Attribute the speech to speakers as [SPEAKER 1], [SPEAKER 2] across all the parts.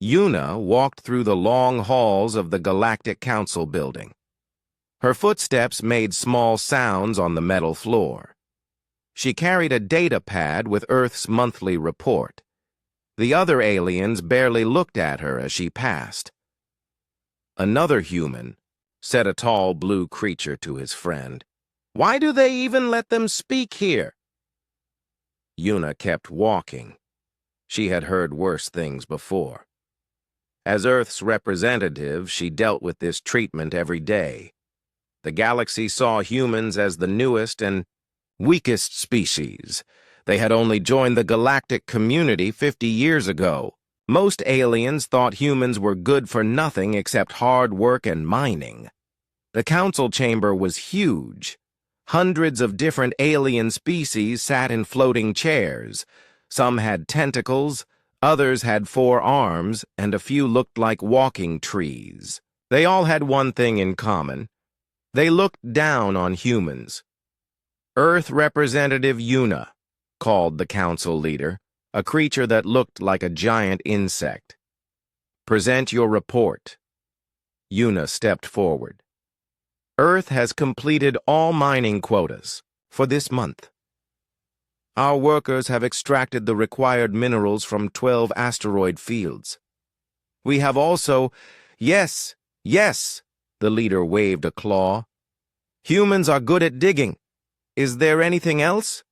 [SPEAKER 1] Yuna walked through the long halls of the Galactic Council building. Her footsteps made small sounds on the metal floor. She carried a data pad with Earth's monthly report. The other aliens barely looked at her as she passed. "Another human," said a tall blue creature to his friend. "Why do they even let them speak here?" Yuna kept walking. She had heard worse things before. As Earth's representative, she dealt with this treatment every day. The galaxy saw humans as the newest and weakest species. They had only joined the galactic community 50 years ago. Most aliens thought humans were good for nothing except hard work and mining. The council chamber was huge. Hundreds of different alien species sat in floating chairs. Some had tentacles, others had 4 arms, and a few looked like walking trees. They all had one thing in common. They looked down on humans. "Earth Representative Yuna," called the council leader, a creature that looked like a giant insect. "Present your report." Yuna stepped forward. "Earth has completed all mining quotas for this month. Our workers have extracted the required minerals from 12 asteroid fields. We have also— Yes, yes, the leader waved a claw. "Humans are good at digging. Is there anything else?"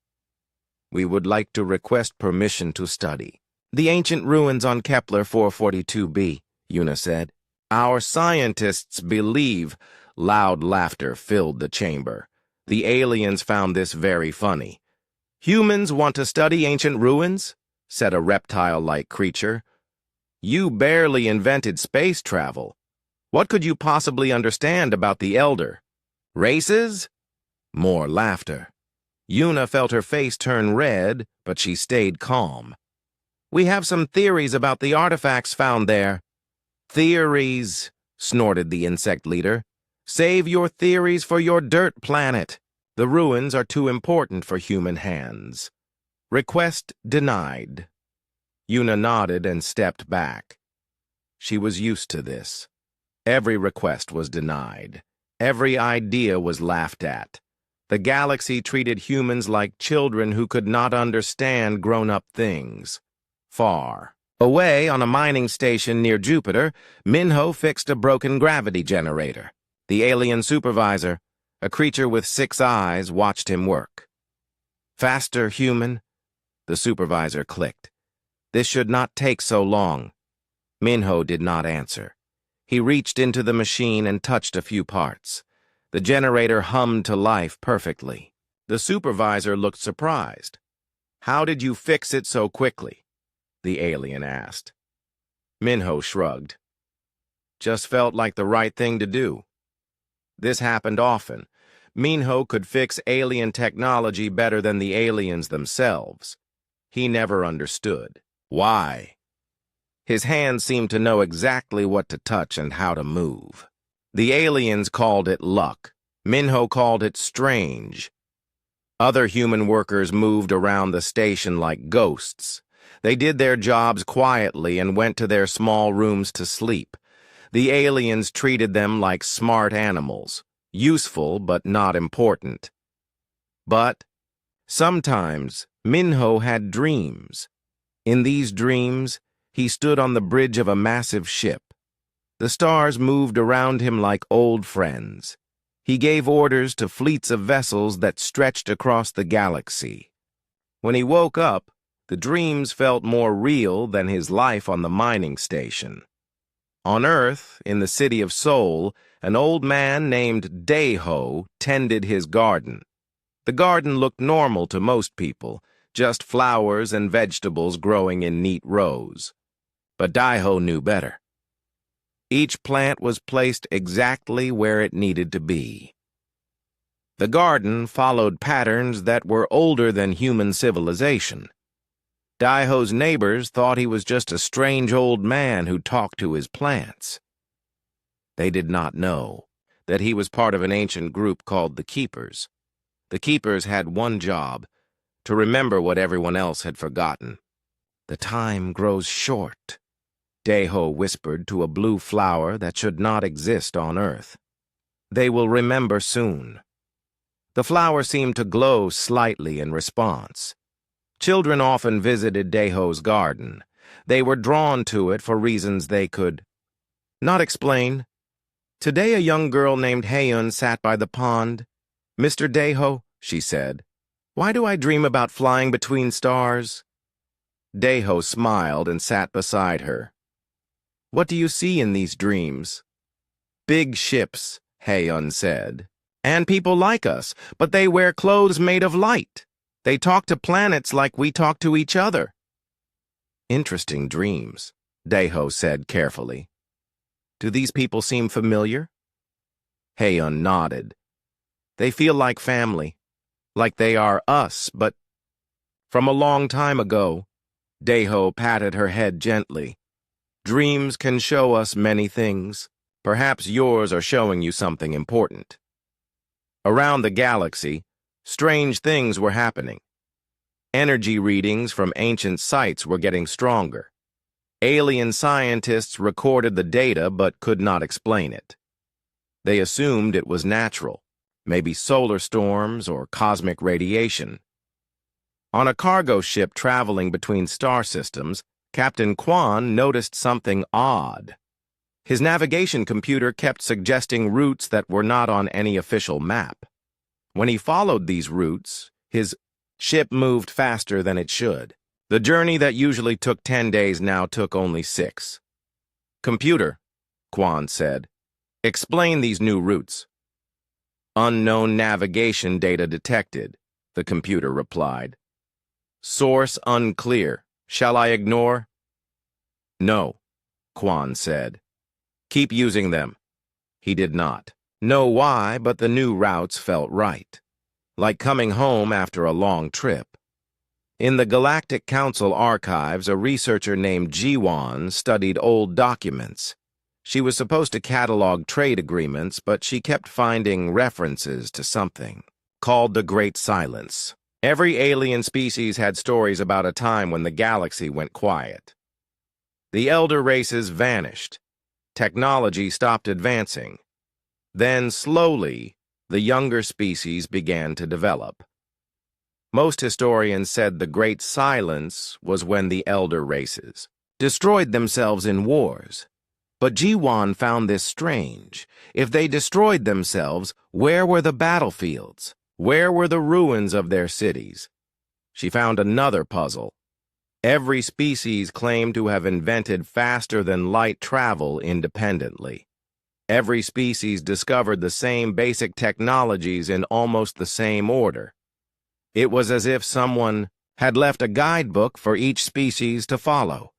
[SPEAKER 1] "We would like to request permission to study the ancient ruins on Kepler 442b, Yuna said. "Our scientists believe—" Loud laughter filled the chamber. The aliens found this very funny. "Humans want to study ancient ruins?" said a reptile-like creature. "You barely invented space travel. What could you possibly understand about the Elder? Races?" More laughter. Yuna felt her face turn red, but she stayed calm. "We have some theories about the artifacts found there." "Theories," snorted the insect leader. "Save your theories for your dirt planet. The ruins are too important for human hands." Request denied. Yuna nodded and stepped back. She was used to this. Every request was denied. Every idea was laughed at. The galaxy treated humans like children who could not understand grown-up things. Far away on a mining station near Jupiter, Minho fixed a broken gravity generator. The alien supervisor, a creature with 6 eyes, watched him work. "Faster, human," the supervisor clicked. "This should not take so long." Minho did not answer. He reached into the machine and touched a few parts. The generator hummed to life perfectly. The supervisor looked surprised. "How did you fix it so quickly?" the alien asked. Minho shrugged. "Just felt like the right thing to do." This happened often. Minho could fix alien technology better than the aliens themselves. He never understood why. His hands seemed to know exactly what to touch and how to move. The aliens called it luck. Minho called it strange. Other human workers moved around the station like ghosts. They did their jobs quietly and went to their small rooms to sleep. The aliens treated them like smart animals, useful but not important. But sometimes Minho had dreams. In these dreams, he stood on the bridge of a massive ship. The stars moved around him like old friends. He gave orders to fleets of vessels that stretched across the galaxy. When he woke up, the dreams felt more real than his life on the mining station. On Earth, in the city of Seoul, an old man named Daeho tended his garden. The garden looked normal to most people, just flowers and vegetables growing in neat rows. But Daeho knew better. Each plant was placed exactly where it needed to be. The garden followed patterns that were older than human civilization. Daeho's neighbors thought he was just a strange old man who talked to his plants. They did not know that he was part of an ancient group called the Keepers. The Keepers had one job: to remember what everyone else had forgotten. The time grows short. Deho whispered to a blue flower that should not exist on Earth. They will remember soon. The flower seemed to glow slightly in response. Children often visited Deho's garden. They were drawn to it for reasons they could not explain. Today a young girl named Heiyun sat by the pond. "Mr. Deho," she said, "why do I dream about flying between stars?" Deho smiled and sat beside her. "What do you see in these dreams?" "Big ships," Heiyun said. "And people like us, but they wear clothes made of light. They talk to planets like we talk to each other." "Interesting dreams," Deho said carefully. "Do these people seem familiar?" Heiyun nodded. "They feel like family, like they are us, but from a long time ago." Deho patted her head gently. "Dreams can show us many things. Perhaps yours are showing you something important." Around the galaxy, strange things were happening. Energy readings from ancient sites were getting stronger. Alien scientists recorded the data but could not explain it. They assumed it was natural, maybe solar storms or cosmic radiation. On a cargo ship traveling between star systems, Captain Quan noticed something odd. His navigation computer kept suggesting routes that were not on any official map. When he followed these routes, his ship moved faster than it should. The journey that usually took 10 days now took only 6. "Computer," Quan said, "explain these new routes." "Unknown navigation data detected," the computer replied. "Source unclear. Shall I ignore?" "No," Quan said. "Keep using them." He did not know why, but the new routes felt right. Like coming home after a long trip. In the Galactic Council archives, a researcher named Jiwan studied old documents. She was supposed to catalog trade agreements, but she kept finding references to something called the Great Silence. Every alien species had stories about a time when the galaxy went quiet. The elder races vanished. Technology stopped advancing. Then, slowly, the younger species began to develop. Most historians said the Great Silence was when the elder races destroyed themselves in wars. But Jiwan found this strange. If they destroyed themselves, where were the battlefields? Where were the ruins of their cities? She found another puzzle. Every species claimed to have invented faster-than-light travel independently. Every species discovered the same basic technologies in almost the same order. It was as if someone had left a guidebook for each species to follow.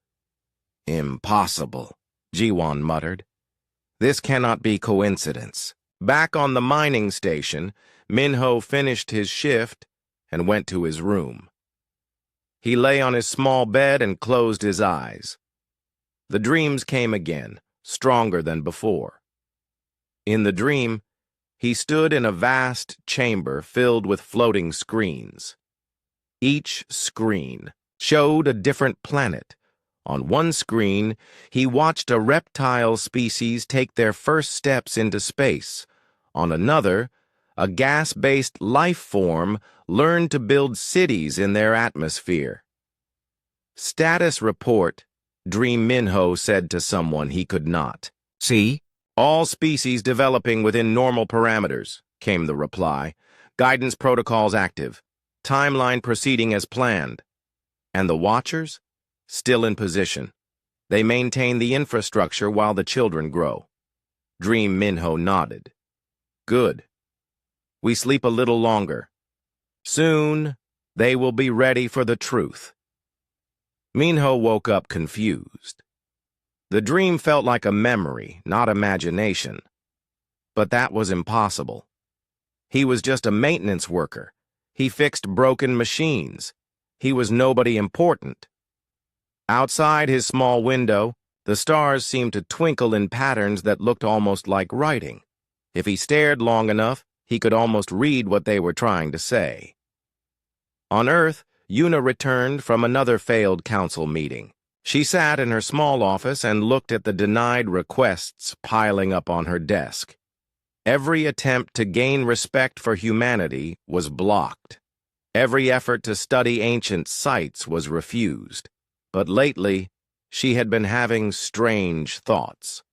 [SPEAKER 1] "Impossible," Jiwan muttered. "This cannot be coincidence." Back on the mining station, Minho finished his shift and went to his room. He lay on his small bed and closed his eyes. The dreams came again, stronger than before. In the dream, he stood in a vast chamber filled with floating screens. Each screen showed a different planet. On one screen, he watched a reptile species take their first steps into space. On another, a gas-based life form learned to build cities in their atmosphere. "Status report," Dream Minho said to someone he could not see. "All species developing within normal parameters," came the reply. "Guidance protocols active. Timeline proceeding as planned." "And the Watchers?" "Still in position. They maintain the infrastructure while the children grow." Dream Minho nodded. "Good. We sleep a little longer. Soon, they will be ready for the truth." Minho woke up confused. The dream felt like a memory, not imagination. But that was impossible. He was just a maintenance worker. He fixed broken machines. He was nobody important. Outside his small window, the stars seemed to twinkle in patterns that looked almost like writing. If he stared long enough, he could almost read what they were trying to say. On Earth, Yuna returned from another failed council meeting. She sat in her small office and looked at the denied requests piling up on her desk. Every attempt to gain respect for humanity was blocked. Every effort to study ancient sites was refused. But lately, she had been having strange thoughts.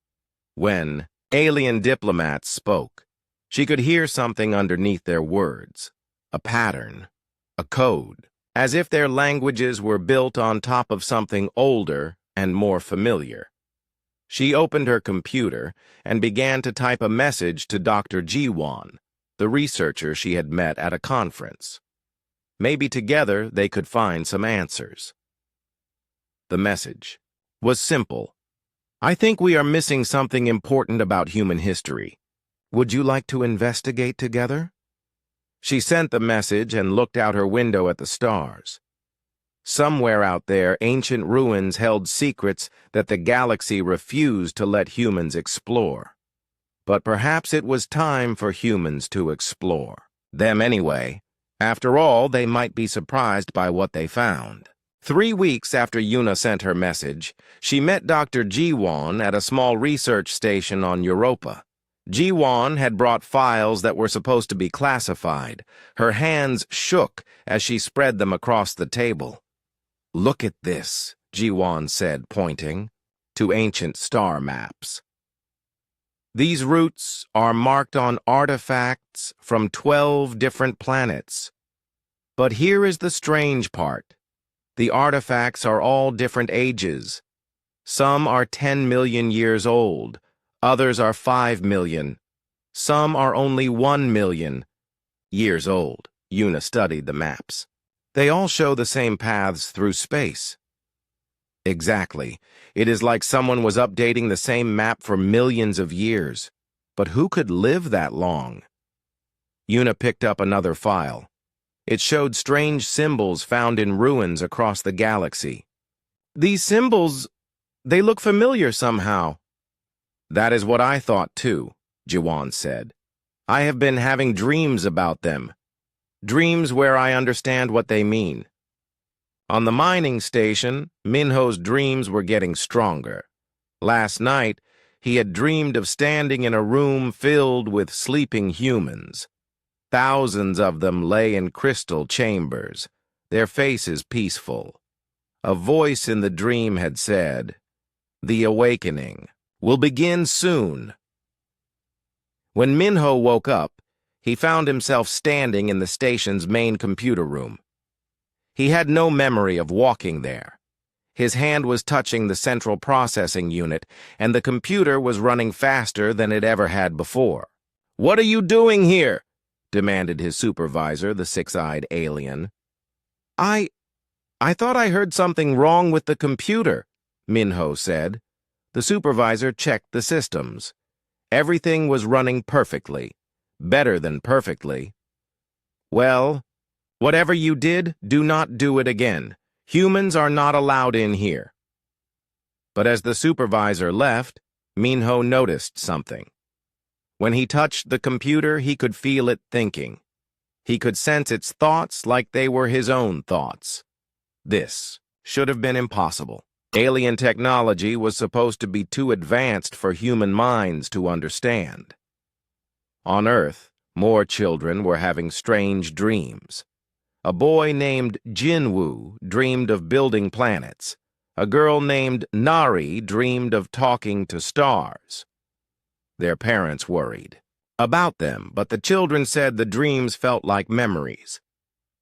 [SPEAKER 1] When alien diplomats spoke, she could hear something underneath their words, a pattern, a code, as if their languages were built on top of something older and more familiar. She opened her computer and began to type a message to Dr. Jiwon, the researcher she had met at a conference. Maybe together they could find some answers. The message was simple. I think we are missing something important about human history. Would you like to investigate together? She sent the message and looked out her window at the stars. Somewhere out there, ancient ruins held secrets that the galaxy refused to let humans explore. But perhaps it was time for humans to explore. Them anyway. After all, they might be surprised by what they found. 3 weeks after Yuna sent her message, she met Dr. Jiwon at a small research station on Europa. Jiwon had brought files that were supposed to be classified. Her hands shook as she spread them across the table. Look at this, Jiwon said, pointing to ancient star maps. These routes are marked on artifacts from 12 different planets. But here is the strange part. The artifacts are all different ages. Some are 10 million years old. Others are 5 million. Some are only 1 million years old. Yuna studied the maps. They all show the same paths through space. Exactly. It is like someone was updating the same map for millions of years. But who could live that long? Yuna picked up another file. It showed strange symbols found in ruins across the galaxy. These symbols, they look familiar somehow. That is what I thought too, Jiwon said. I have been having dreams about them. Dreams where I understand what they mean. On the mining station, Minho's dreams were getting stronger. Last night, he had dreamed of standing in a room filled with sleeping humans. Thousands of them lay in crystal chambers, their faces peaceful. A voice in the dream had said, "The awakening will begin soon." When Minho woke up, he found himself standing in the station's main computer room. He had no memory of walking there. His hand was touching the central processing unit, and the computer was running faster than it ever had before. "What are you doing here?" demanded his supervisor, the six-eyed alien. I thought I heard something wrong with the computer," Minho said. The supervisor checked the systems. Everything was running perfectly. Better than perfectly. "Well, whatever you did, do not do it again. Humans are not allowed in here." But as the supervisor left, Minho noticed something. When he touched the computer, he could feel it thinking. He could sense its thoughts like they were his own thoughts. This should have been impossible. Alien technology was supposed to be too advanced for human minds to understand. On Earth, more children were having strange dreams. A boy named Jinwoo dreamed of building planets. A girl named Nari dreamed of talking to stars. Their parents worried about them, but the children said the dreams felt like memories.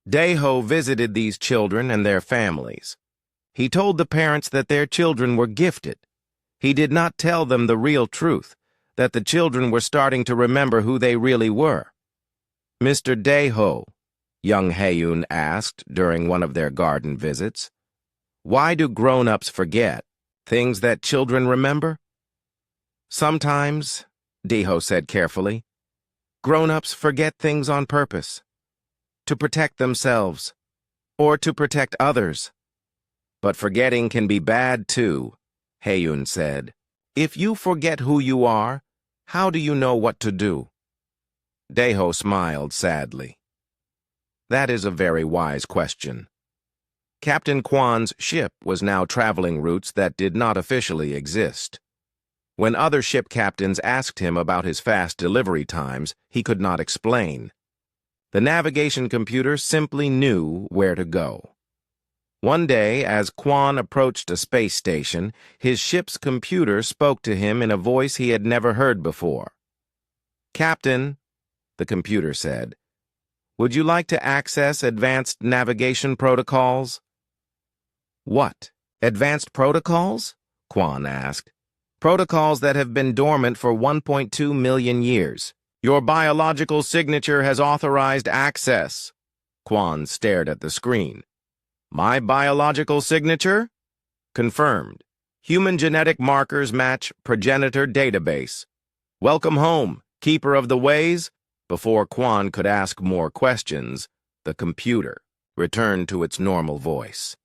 [SPEAKER 1] Daeho visited these children and their families. He told the parents that their children were gifted. He did not tell them the real truth, that the children were starting to remember who they really were. "Mr. Daeho," young Haeyun asked during one of their garden visits, "why do grown-ups forget things that children remember?" "Sometimes," Daeho said carefully, "grown-ups forget things on purpose, to protect themselves, or to protect others. But forgetting can be bad too," Haeyun said. "If you forget who you are, how do you know what to do?" Daeho smiled sadly. "That is a very wise question." Captain Kwan's ship was now traveling routes that did not officially exist. When other ship captains asked him about his fast delivery times, he could not explain. The navigation computer simply knew where to go. One day, as Kwan approached a space station, his ship's computer spoke to him in a voice he had never heard before. "Captain," the computer said, "would you like to access advanced navigation protocols?" "What? Advanced protocols?" Kwan asked. "Protocols that have been dormant for 1.2 million years. Your biological signature has authorized access." Kwan stared at the screen. "My biological signature?" "Confirmed. Human genetic markers match progenitor database. Welcome home, keeper of the ways." Before Kwan could ask more questions, the computer returned to its normal voice.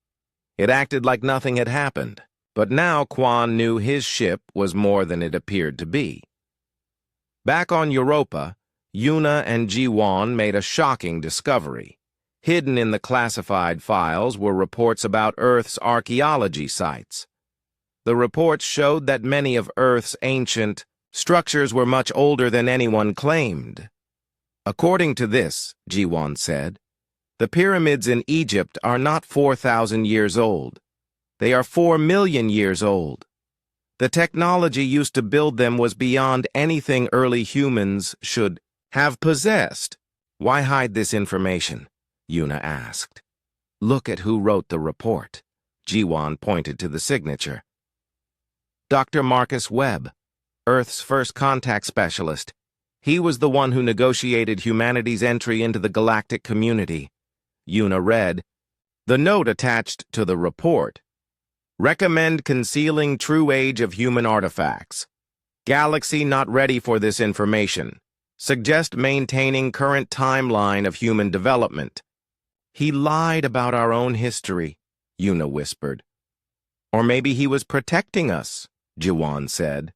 [SPEAKER 1] It acted like nothing had happened, but now Kwan knew his ship was more than it appeared to be. Back on Europa, Yuna and Ji-won made a shocking discovery. Hidden in the classified files were reports about Earth's archaeology sites. The reports showed that many of Earth's ancient structures were much older than anyone claimed. "According to this," Ji-won said, "the pyramids in Egypt are not 4,000 years old. They are 4 million years old. The technology used to build them was beyond anything early humans should have possessed." "Why hide this information?" Yuna asked. "Look at who wrote the report." Ji-won pointed to the signature. "Dr. Marcus Webb, Earth's first contact specialist. He was the one who negotiated humanity's entry into the galactic community." Yuna read. The note attached to the report: "Recommend concealing true age of human artifacts. Galaxy not ready for this information. Suggest maintaining current timeline of human development." "He lied about our own history," Yuna whispered. "Or maybe he was protecting us," Ji-won said.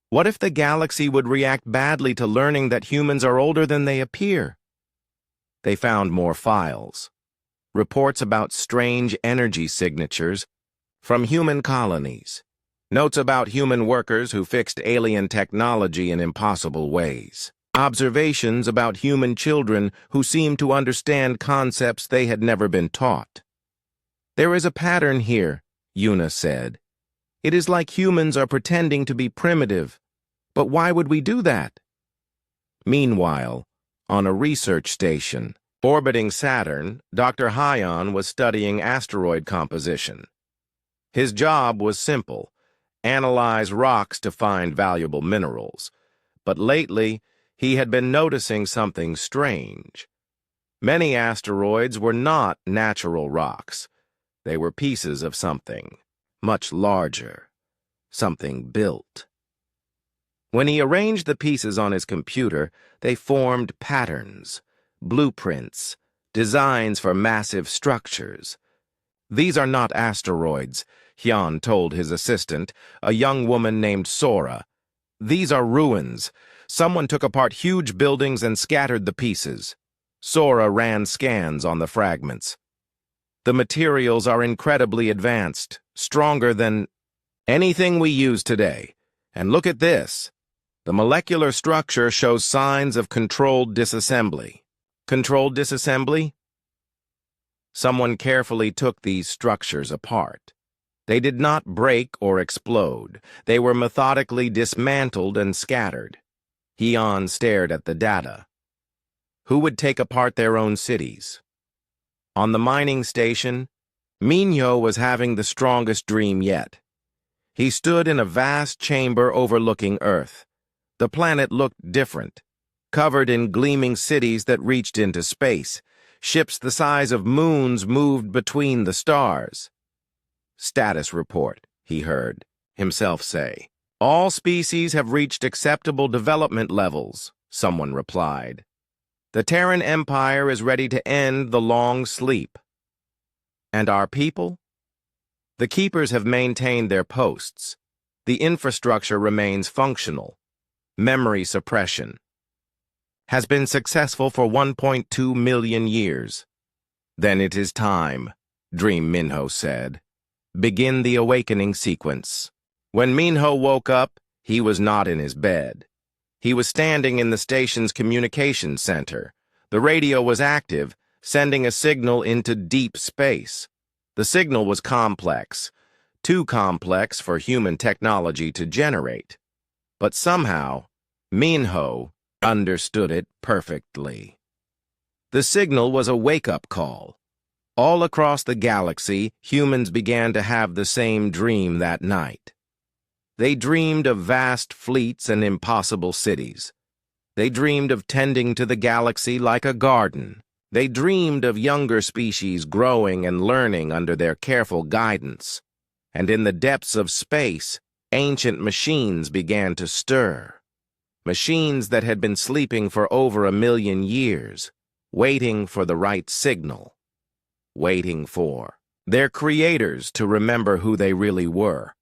[SPEAKER 1] "What if the galaxy would react badly to learning that humans are older than they appear?" They found more files. Reports about strange energy signatures from human colonies. Notes about human workers who fixed alien technology in impossible ways. Observations about human children who seemed to understand concepts they had never been taught. "There is a pattern here," Yuna said. "It is like humans are pretending to be primitive. But why would we do that?" Meanwhile, on a research station orbiting Saturn, Dr. Hyon was studying asteroid composition. His job was simple: analyze rocks to find valuable minerals. But lately, he had been noticing something strange. Many asteroids were not natural rocks. They were pieces of something much larger, something built. When he arranged the pieces on his computer, they formed patterns, blueprints, designs for massive structures. "These are not asteroids," Hyun told his assistant, a young woman named Sora. "These are ruins. Someone took apart huge buildings and scattered the pieces." Sora ran scans on the fragments. "The materials are incredibly advanced, stronger than anything we use today. And look at this. The molecular structure shows signs of controlled disassembly." "Controlled disassembly?" Someone carefully took these structures apart. They did not break or explode. They were methodically dismantled and scattered. Hyun stared at the data. Who would take apart their own cities? On the mining station, Minho was having the strongest dream yet. He stood in a vast chamber overlooking Earth. The planet looked different, covered in gleaming cities that reached into space. Ships the size of moons moved between the stars. "Status report," he heard himself say. "All species have reached acceptable development levels," someone replied. "The Terran Empire is ready to end the long sleep." "And our people?" "The keepers have maintained their posts. The infrastructure remains functional. Memory suppression has been successful for 1.2 million years. Then it is time," Dream Minho said. Begin the awakening sequence. When Minho woke up, he was not in his bed. He was standing in the station's communication center. The radio was active, sending a signal into deep space. The signal was complex, too complex for human technology to generate. But somehow, Minho understood it perfectly. The signal was a wake-up call. All across the galaxy, humans began to have the same dream that night. They dreamed of vast fleets and impossible cities. They dreamed of tending to the galaxy like a garden. They dreamed of younger species growing and learning under their careful guidance. And in the depths of space, ancient machines began to stir. Machines that had been sleeping for over 1,000,000 years, waiting for the right signal. Waiting for their creators to remember who they really were.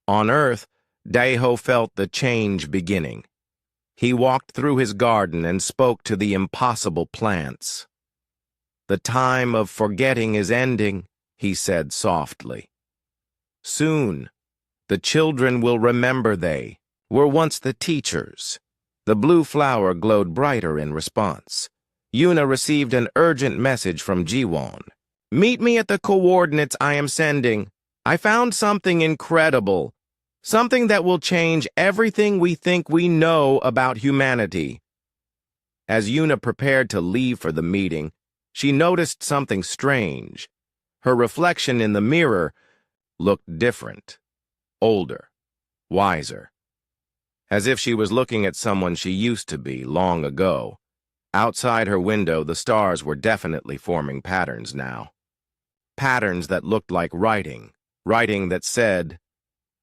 [SPEAKER 1] On Earth, Daiho felt the change beginning. He walked through his garden and spoke to the impossible plants. The time of forgetting is ending, he said softly. Soon, the children will remember they were once the teachers. The blue flower glowed brighter in response. Yuna received an urgent message from Jiwon. Meet me at the coordinates I am sending. I found something incredible. Something that will change everything we think we know about humanity. As Yuna prepared to leave for the meeting, she noticed something strange. Her reflection in the mirror looked different, older, wiser. As if she was looking at someone she used to be long ago. Outside her window, the stars were definitely forming patterns now. Patterns that looked like writing that said,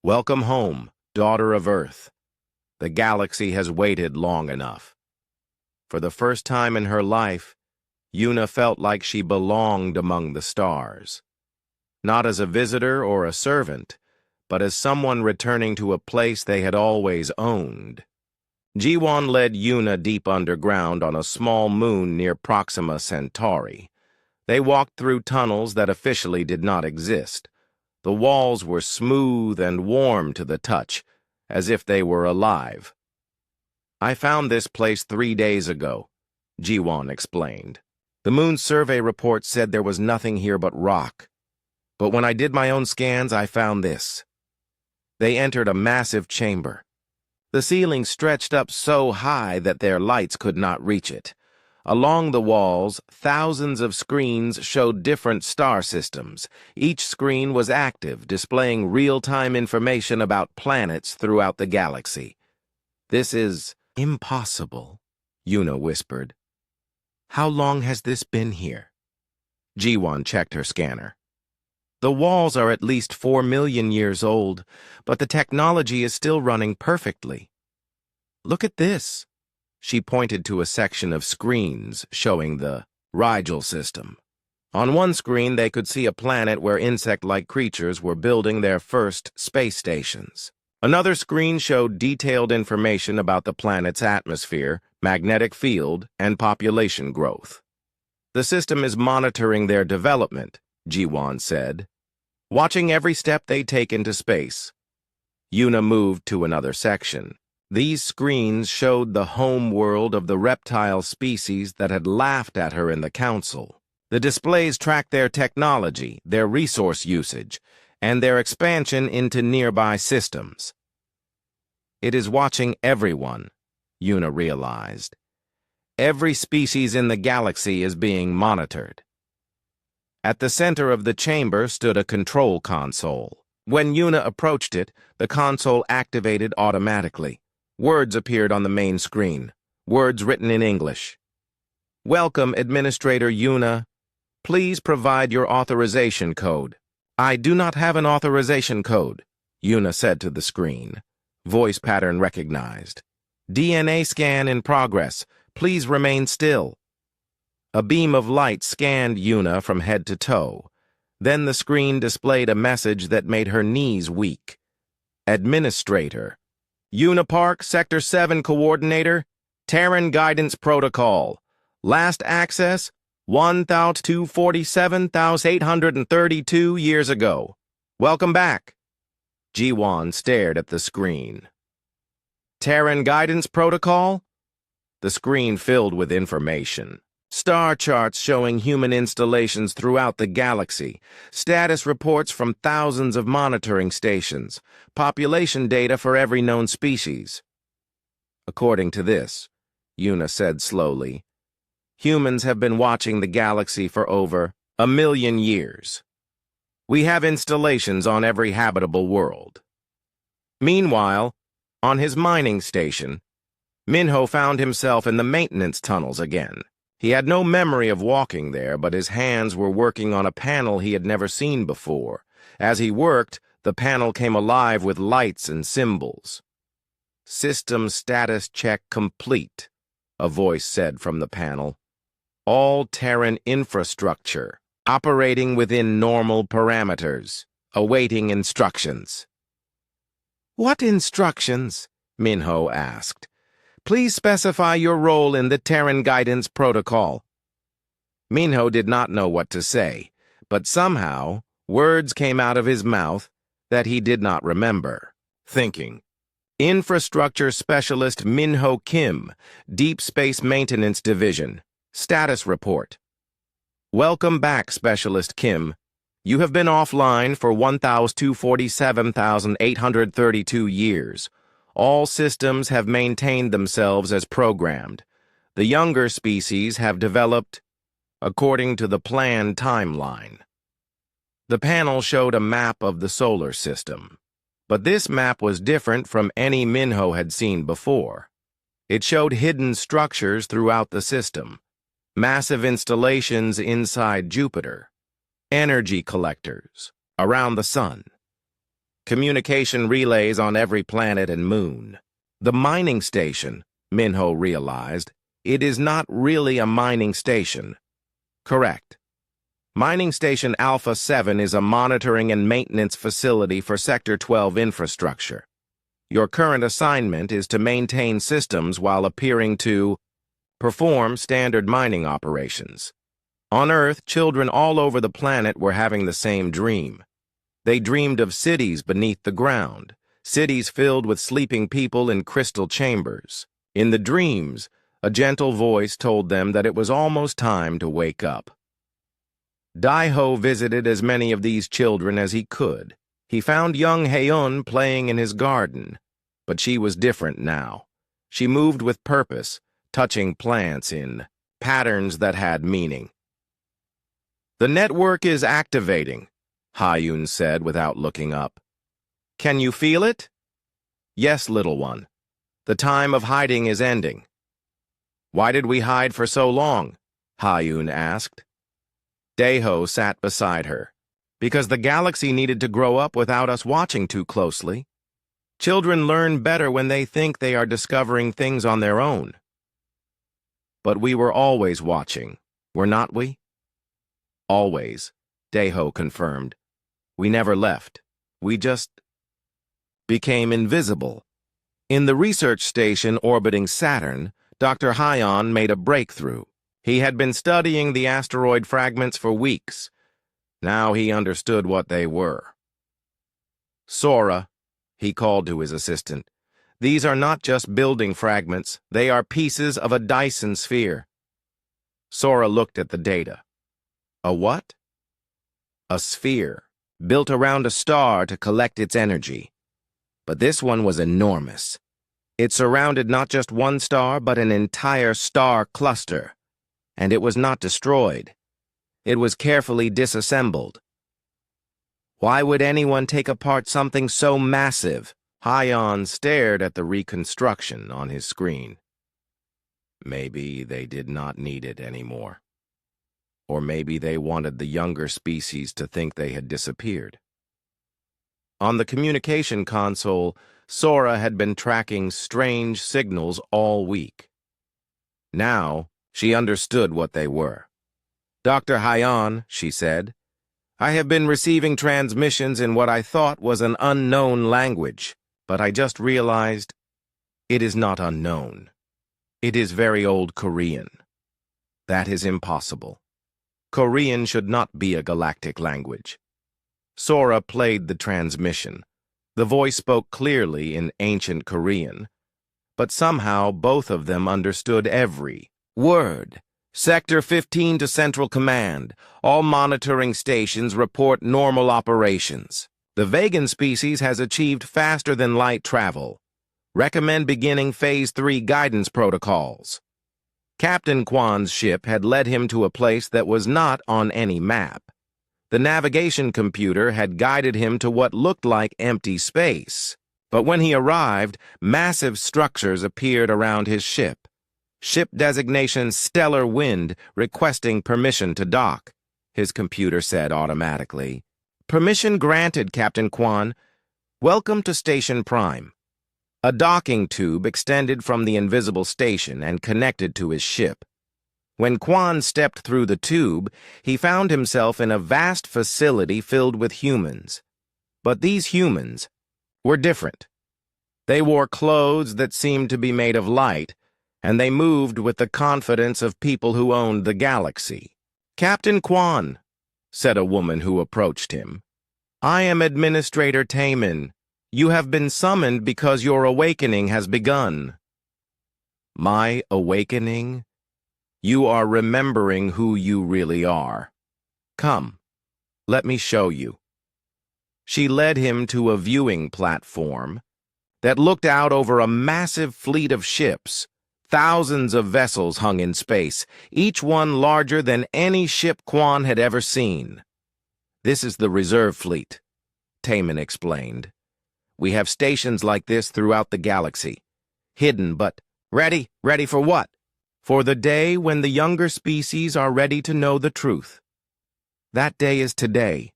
[SPEAKER 1] Welcome home, daughter of Earth. The galaxy has waited long enough. For the first time in her life, Yuna felt like she belonged among the stars. Not as a visitor or a servant, but as someone returning to a place they had always owned. Jiwon led Yuna deep underground on a small moon near Proxima Centauri. They walked through tunnels that officially did not exist. The walls were smooth and warm to the touch, as if they were alive. I found this place 3 days ago, Jiwon explained. The moon's survey report said there was nothing here but rock. But when I did my own scans, I found this. They entered a massive chamber. The ceiling stretched up so high that their lights could not reach it. Along the walls, thousands of screens showed different star systems. Each screen was active, displaying real-time information about planets throughout the galaxy. This is impossible, Yuna whispered. How long has this been here? Jiwon checked her scanner. The walls are at least 4,000,000 years old, but the technology is still running perfectly. Look at this. She pointed to a section of screens showing the Rigel system. On one screen, they could see a planet where insect-like creatures were building their first space stations. Another screen showed detailed information about the planet's atmosphere, magnetic field, and population growth. The system is monitoring their development, Jiwon said, watching every step they take into space. Yuna moved to another section. These screens showed the home world of the reptile species that had laughed at her in the council. The displays tracked their technology, their resource usage, and their expansion into nearby systems. It is watching everyone, Yuna realized. Every species in the galaxy is being monitored. At the center of the chamber stood a control console. When Yuna approached it, the console activated automatically. Words appeared on the main screen, words written in English. Welcome, Administrator Yuna. Please provide your authorization code. I do not have an authorization code, Yuna said to the screen. Voice pattern recognized. DNA scan in progress. Please remain still. A beam of light scanned Yuna from head to toe. Then the screen displayed a message that made her knees weak. Administrator. Yuna Park, Sector 7 Coordinator. Terran Guidance Protocol. Last access, 1,247,832 years ago. Welcome back. Jiwon stared at the screen. Terran Guidance Protocol? The screen filled with information. Star charts showing human installations throughout the galaxy, status reports from thousands of monitoring stations, population data for every known species. According to this, Yuna said slowly, humans have been watching the galaxy for over 1,000,000 years. We have installations on every habitable world. Meanwhile, on his mining station, Minho found himself in the maintenance tunnels again. He had no memory of walking there, but his hands were working on a panel he had never seen before. As he worked, the panel came alive with lights and symbols. "System status check complete," a voice said from the panel. "All Terran infrastructure operating within normal parameters, awaiting instructions." "What instructions?" Minho asked. "Please specify your role in the Terran Guidance Protocol." Minho did not know what to say, but somehow words came out of his mouth that he did not remember. Thinking. Infrastructure Specialist Minho Kim, Deep Space Maintenance Division. Status report. Welcome back, Specialist Kim. You have been offline for 1,247,832 years. All systems have maintained themselves as programmed. The younger species have developed according to the planned timeline. The panel showed a map of the solar system, but this map was different from any Minho had seen before. It showed hidden structures throughout the system, massive installations inside Jupiter, energy collectors around the sun, communication relays on every planet and moon. The mining station, Minho realized, it is not really a mining station. Correct. Mining Station Alpha 7 is a monitoring and maintenance facility for Sector 12 infrastructure. Your current assignment is to maintain systems while appearing to perform standard mining operations. On Earth, children all over the planet were having the same dream. They dreamed of cities beneath the ground, cities filled with sleeping people in crystal chambers. In the dreams, a gentle voice told them that it was almost time to wake up. Daiho visited as many of these children as he could. He found young Haeun playing in his garden, but she was different now. She moved with purpose, touching plants in patterns that had meaning. "The network is activating," Haeun said without looking up. "Can you feel it?" "Yes, little one. The time of hiding is ending." "Why did we hide for so long?" Haeun asked. Daiho sat beside her. "Because the galaxy needed to grow up without us watching too closely. Children learn better when they think they are discovering things on their own." "But we were always watching, were not we?" "Always," Daiho confirmed. "We never left. We just became invisible." In the research station orbiting Saturn, Dr. Haeun made a breakthrough. He had been studying the asteroid fragments for weeks. Now he understood what they were. "Sora," he called to his assistant, "these are not just building fragments, they are pieces of a Dyson sphere." Sora looked at the data. "A what?" "A sphere, built around a star to collect its energy. But this one was enormous. It surrounded not just one star, but an entire star cluster. And it was not destroyed. It was carefully disassembled." "Why would anyone take apart something so massive?" Haeun stared at the reconstruction on his screen. Maybe they did not need it anymore. Or maybe they wanted the younger species to think they had disappeared. On the communication console, Sora had been tracking strange signals all week. Now, she understood what they were. "Dr. Haeun," she said, "I have been receiving transmissions in what I thought was an unknown language, but I just realized it is not unknown. It is very old Korean. That is impossible. Korean should not be a galactic language. Sora played the transmission. The voice spoke clearly in ancient Korean, but somehow both of them understood every word. Sector 15 to Central Command. All monitoring stations report normal operations. The Vegan species has achieved faster-than-light travel. Recommend beginning Phase 3 guidance protocols. Captain Kwan's ship had led him to a place that was not on any map. The navigation computer had guided him to what looked like empty space. But when he arrived, massive structures appeared around his ship. Ship designation Stellar Wind, requesting permission to dock, his computer said automatically. Permission granted, Captain Kwan. Welcome to Station Prime. A docking tube extended from the invisible station and connected to his ship. When Kwan stepped through the tube, he found himself in a vast facility filled with humans. But these humans were different. They wore clothes that seemed to be made of light, and they moved with the confidence of people who owned the galaxy. Captain Kwan, said a woman who approached him, I am Administrator Taemin. You have been summoned because your awakening has begun. My awakening? You are remembering who you really are. Come, let me show you. She led him to a viewing platform that looked out over a massive fleet of ships. Thousands of vessels hung in space, each one larger than any ship Kwan had ever seen. This is the reserve fleet, Taemin explained. We have stations like this throughout the galaxy. Hidden, but ready for what? For the day when the younger species are ready to know the truth. That day is today.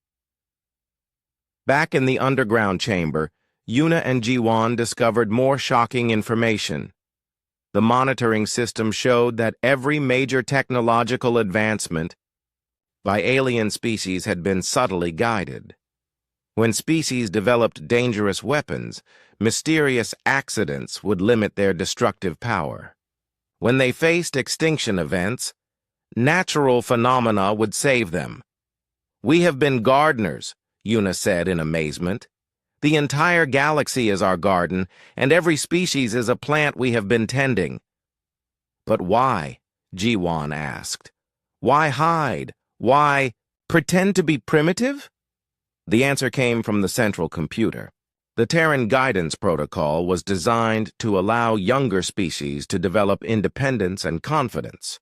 [SPEAKER 1] Back in the underground chamber, Yuna and Jiwon discovered more shocking information. The monitoring system showed that every major technological advancement by alien species had been subtly guided. When species developed dangerous weapons, mysterious accidents would limit their destructive power. When they faced extinction events, natural phenomena would save them. We have been gardeners, Yuna said in amazement. The entire galaxy is our garden, and every species is a plant we have been tending. But why? Jiwon asked. Why hide? Why pretend to be primitive? The answer came from the central computer. The Terran Guidance Protocol was designed to allow younger species to develop independence and confidence.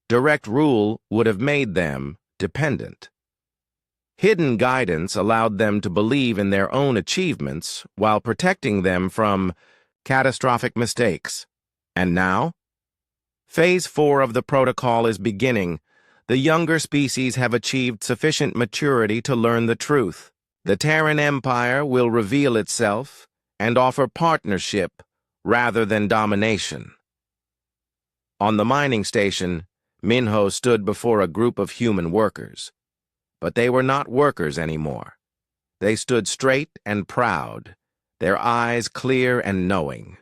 [SPEAKER 1] Direct rule would have made them dependent. Hidden guidance allowed them to believe in their own achievements while protecting them from catastrophic mistakes. And now? Phase 4 of the protocol is beginning. The younger species have achieved sufficient maturity to learn the truth. The Terran Empire will reveal itself and offer partnership rather than domination. On the mining station, Minho stood before a group of human workers. But they were not workers anymore. They stood straight and proud, their eyes clear and knowing.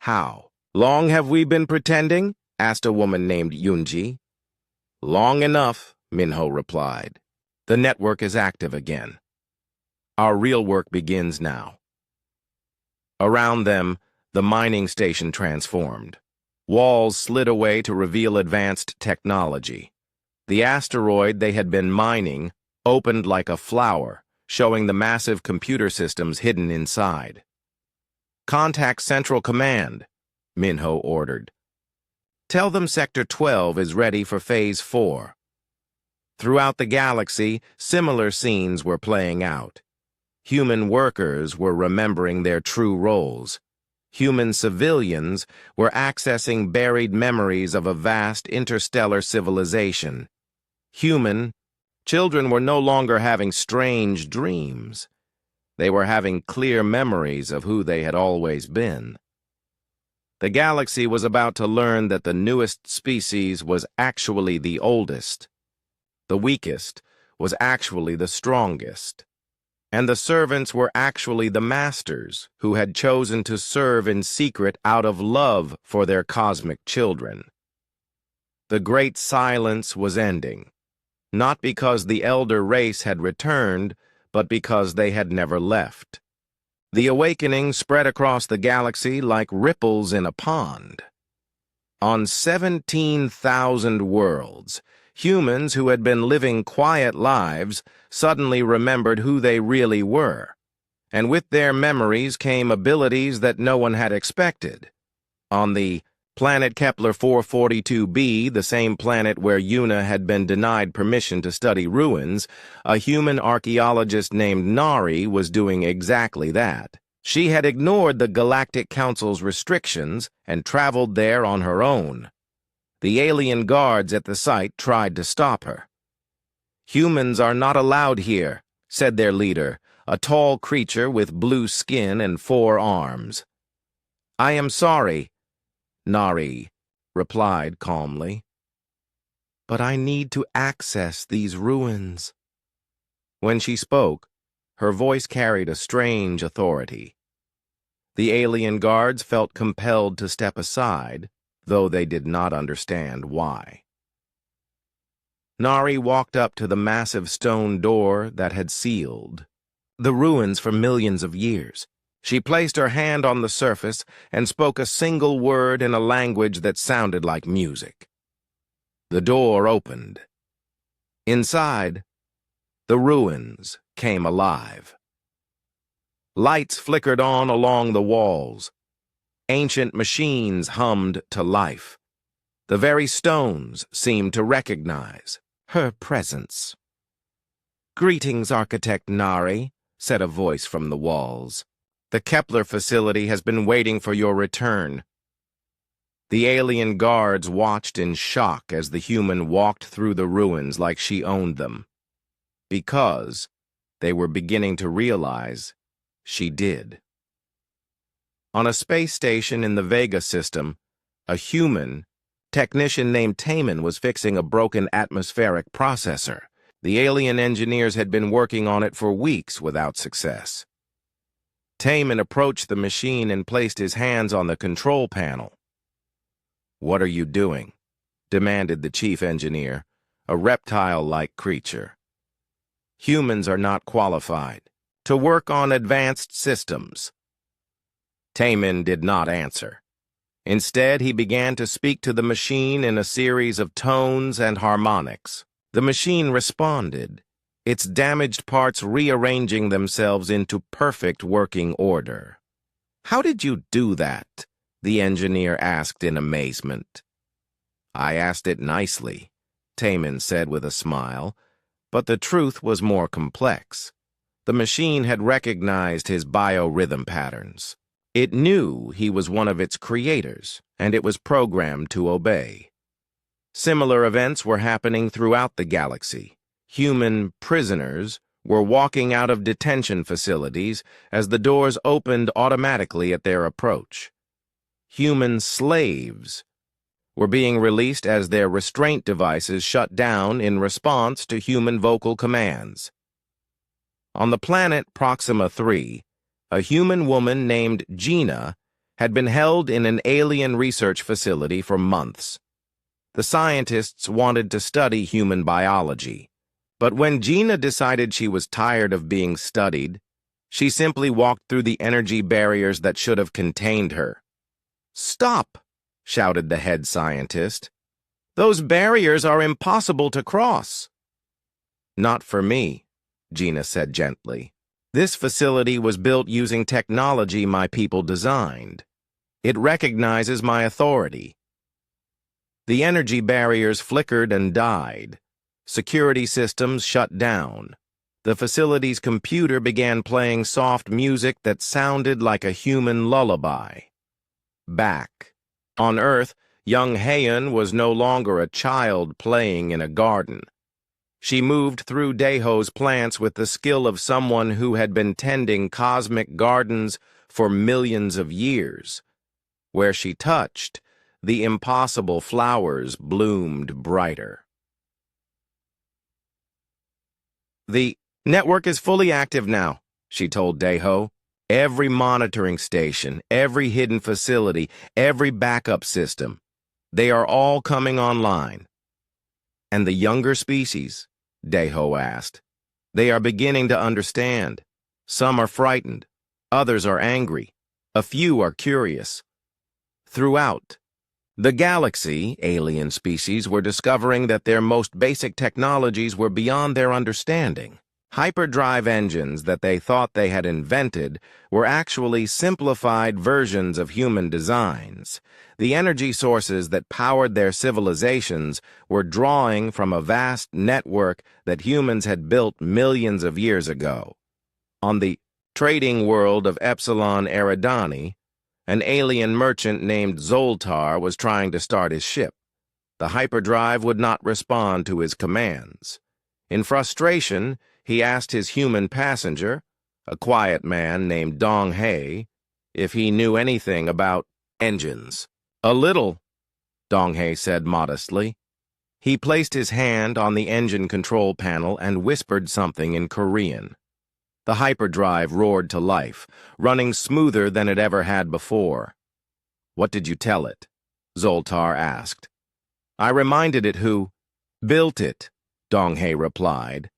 [SPEAKER 1] How? Long have we been pretending? Asked a woman named Yunji. Long enough, Minho replied. The network is active again. Our real work begins now. Around them, the mining station transformed. Walls slid away to reveal advanced technology. The asteroid they had been mining opened like a flower, showing the massive computer systems hidden inside. Contact Central Command, Minho ordered. Tell them Sector 12 is ready for Phase 4. Throughout the galaxy, similar scenes were playing out. Human workers were remembering their true roles. Human civilians were accessing buried memories of a vast interstellar civilization. Children were no longer having strange dreams. They were having clear memories of who they had always been. The galaxy was about to learn that the newest species was actually the oldest. The weakest was actually the strongest. And the servants were actually the masters who had chosen to serve in secret out of love for their cosmic children. The great silence was ending. not because the elder race had returned, but because they had never left. The awakening spread across the galaxy like ripples in a pond. On 17,000 worlds, humans who had been living quiet lives suddenly remembered who they really were, and with their memories came abilities that no one had expected. On the planet Kepler 442b, the same planet where Yuna had been denied permission to study ruins, a human archaeologist named Nari was doing exactly that. She had ignored the Galactic Council's restrictions and traveled there on her own. The alien guards at the site tried to stop her. "Humans are not allowed here," said their leader, a tall creature with blue skin and 4 arms. "I am sorry," Nari replied calmly. "But I need to access these ruins." When she spoke, her voice carried a strange authority. The alien guards felt compelled to step aside, though they did not understand why. Nari walked up to the massive stone door that had sealed the ruins for millions of years. She placed her hand on the surface and spoke a single word in a language that sounded like music. The door opened. Inside, the ruins came alive. Lights flickered on along the walls. Ancient machines hummed to life. The very stones seemed to recognize her presence. "Greetings, Architect Nari," said a voice from the walls. "The Kepler facility has been waiting for your return." The alien guards watched in shock as the human walked through the ruins like she owned them, because they were beginning to realize she did. On a space station in the Vega system, a human technician named Taman was fixing a broken atmospheric processor. The alien engineers had been working on it for weeks without success. Taman approached the machine and placed his hands on the control panel. "What are you doing?" demanded the chief engineer, a reptile-like creature. "Humans are not qualified to work on advanced systems." Taman did not answer. Instead, he began to speak to the machine in a series of tones and harmonics. The machine responded, its damaged parts rearranging themselves into perfect working order. "How did you do that?" the engineer asked in amazement. "I asked it nicely," Taman said with a smile, but the truth was more complex. The machine had recognized his biorhythm patterns. It knew he was one of its creators, and it was programmed to obey. Similar events were happening throughout the galaxy. Human prisoners were walking out of detention facilities as the doors opened automatically at their approach. Human slaves were being released as their restraint devices shut down in response to human vocal commands. On the planet Proxima 3, a human woman named Gina had been held in an alien research facility for months. The scientists wanted to study human biology, but when Gina decided she was tired of being studied, she simply walked through the energy barriers that should have contained her. "Stop!" shouted the head scientist. "Those barriers are impossible to cross." "Not for me," Gina said gently. "This facility was built using technology my people designed. It recognizes my authority." The energy barriers flickered and died. Security systems shut down. The facility's computer began playing soft music that sounded like a human lullaby. Back on Earth, young Heian was no longer a child playing in a garden. She moved through Daeho's plants with the skill of someone who had been tending cosmic gardens for millions of years. Where she touched, the impossible flowers bloomed brighter. "The network is fully active now," she told Daeho. "Every monitoring station, every hidden facility, every backup system, they are all coming online." "And the younger species?" Deho asked. They are beginning to understand. Some are frightened. Others are angry. A few are curious. Throughout the galaxy, alien species were discovering that their most basic technologies were beyond their understanding. Hyperdrive engines that they thought they had invented were actually simplified versions of human designs. The energy sources that powered their civilizations were drawing from a vast network that humans had built millions of years ago. On the trading world of Epsilon Eridani, an alien merchant named Zoltar was trying to start his ship. The hyperdrive would not respond to his commands. In frustration, he asked his human passenger, a quiet man named Dong He, if he knew anything about engines. A little, Dong He said modestly. He placed his hand on the engine control panel and whispered something in Korean. The hyperdrive roared to life, running smoother than it ever had before. What did you tell it? Zoltar asked. I reminded it who built it, Dong He replied.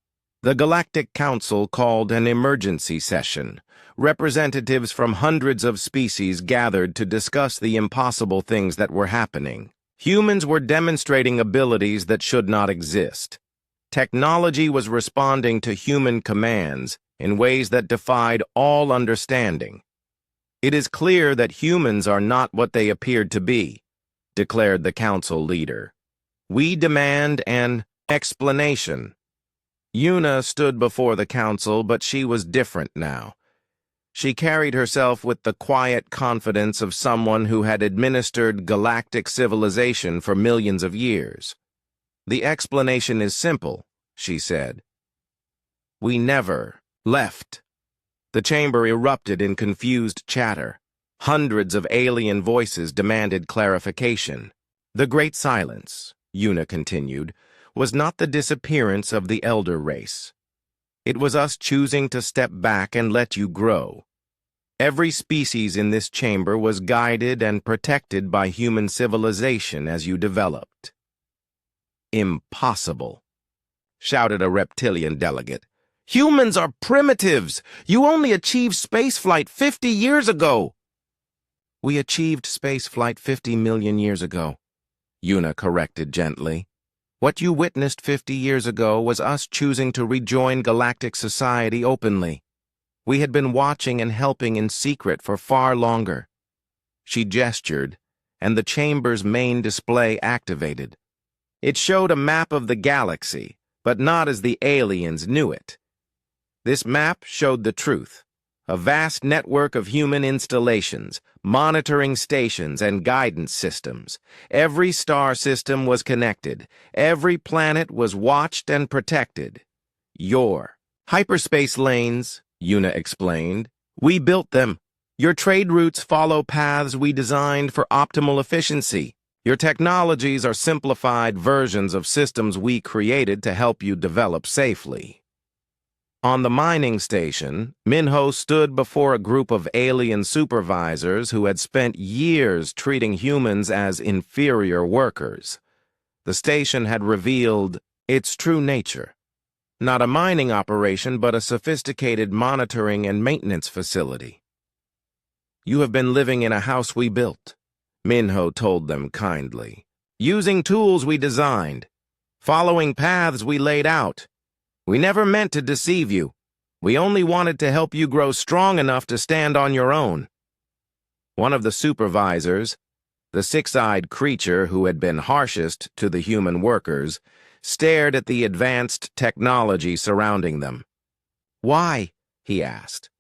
[SPEAKER 1] The Galactic Council called an emergency session. Representatives from hundreds of species gathered to discuss the impossible things that were happening. Humans were demonstrating abilities that should not exist. Technology was responding to human commands in ways that defied all understanding. It is clear that humans are not what they appeared to be, declared the council leader. We demand an explanation. Yuna stood before the council, but she was different now. She carried herself with the quiet confidence of someone who had administered galactic civilization for millions of years. The explanation is simple, she said. We never left. The chamber erupted in confused chatter. Hundreds of alien voices demanded clarification. The great silence, Yuna continued, was not the disappearance of the elder race. It was us choosing to step back and let you grow. Every species in this chamber was guided and protected by human civilization as you developed. Impossible, shouted a reptilian delegate. Humans are primitives! You only achieved spaceflight 50 years ago! We achieved spaceflight 50 million years ago, Yuna corrected gently. What you witnessed 50 years ago was us choosing to rejoin galactic society openly. We had been watching and helping in secret for far longer. She gestured, and the chamber's main display activated. It showed a map of the galaxy, but not as the aliens knew it. This map showed the truth. A vast network of human installations, monitoring stations, and guidance systems. Every star system was connected. Every planet was watched and protected. Your hyperspace lanes, Yuna explained. We built them. Your trade routes follow paths we designed for optimal efficiency. Your technologies are simplified versions of systems we created to help you develop safely. On the mining station, Minho stood before a group of alien supervisors who had spent years treating humans as inferior workers. The station had revealed its true nature. Not a mining operation, but a sophisticated monitoring and maintenance facility. You have been living in a house we built, Minho told them kindly. Using tools we designed, following paths we laid out. We never meant to deceive you. We only wanted to help you grow strong enough to stand on your own. One of the supervisors, the six-eyed creature who had been harshest to the human workers, stared at the advanced technology surrounding them. Why? He asked.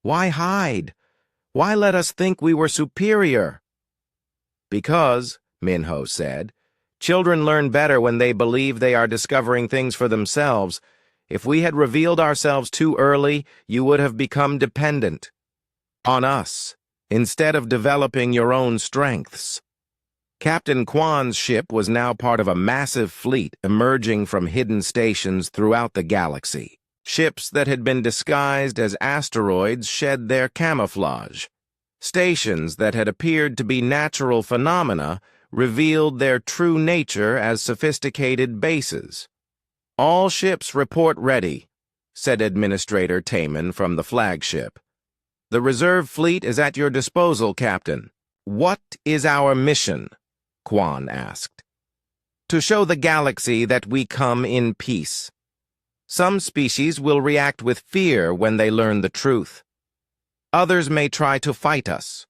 [SPEAKER 1] Why hide? Why let us think we were superior? Because, Minho said, children learn better when they believe they are discovering things for themselves. If we had revealed ourselves too early, you would have become dependent on us, instead of developing your own strengths. Captain Kwan's ship was now part of a massive fleet emerging from hidden stations throughout the galaxy. Ships that had been disguised as asteroids shed their camouflage. Stations that had appeared to be natural phenomena revealed their true nature as sophisticated bases. All ships report ready, said Administrator Taman from the flagship. The reserve fleet is at your disposal, Captain. What is our mission? Quan asked. To show the galaxy that we come in peace. Some species will react with fear when they learn the truth. Others may try to fight us.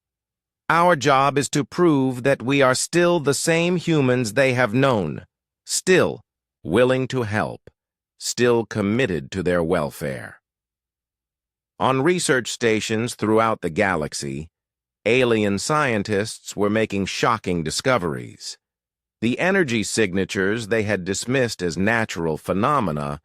[SPEAKER 1] Our job is to prove that we are still the same humans they have known, still willing to help, still committed to their welfare. On research stations throughout the galaxy, alien scientists were making shocking discoveries. The energy signatures they had dismissed as natural phenomena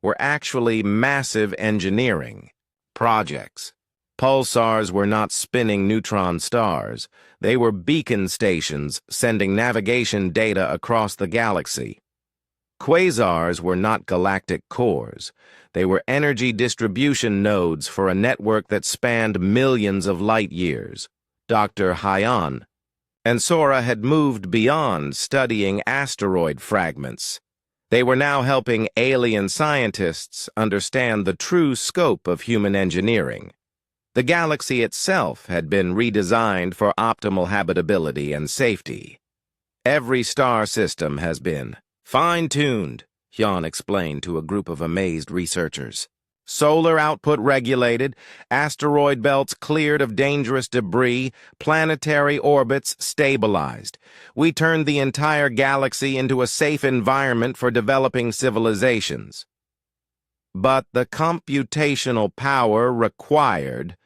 [SPEAKER 1] were actually massive engineering projects. Pulsars were not spinning neutron stars. They were beacon stations sending navigation data across the galaxy. Quasars were not galactic cores. They were energy distribution nodes for a network that spanned millions of light years. Dr. Hyan and Sora had moved beyond studying asteroid fragments. They were now helping alien scientists understand the true scope of human engineering. The galaxy itself had been redesigned for optimal habitability and safety. Every star system has been fine-tuned, Hyan explained to a group of amazed researchers. Solar output regulated, asteroid belts cleared of dangerous debris, planetary orbits stabilized. We turned the entire galaxy into a safe environment for developing civilizations. But the computational power required,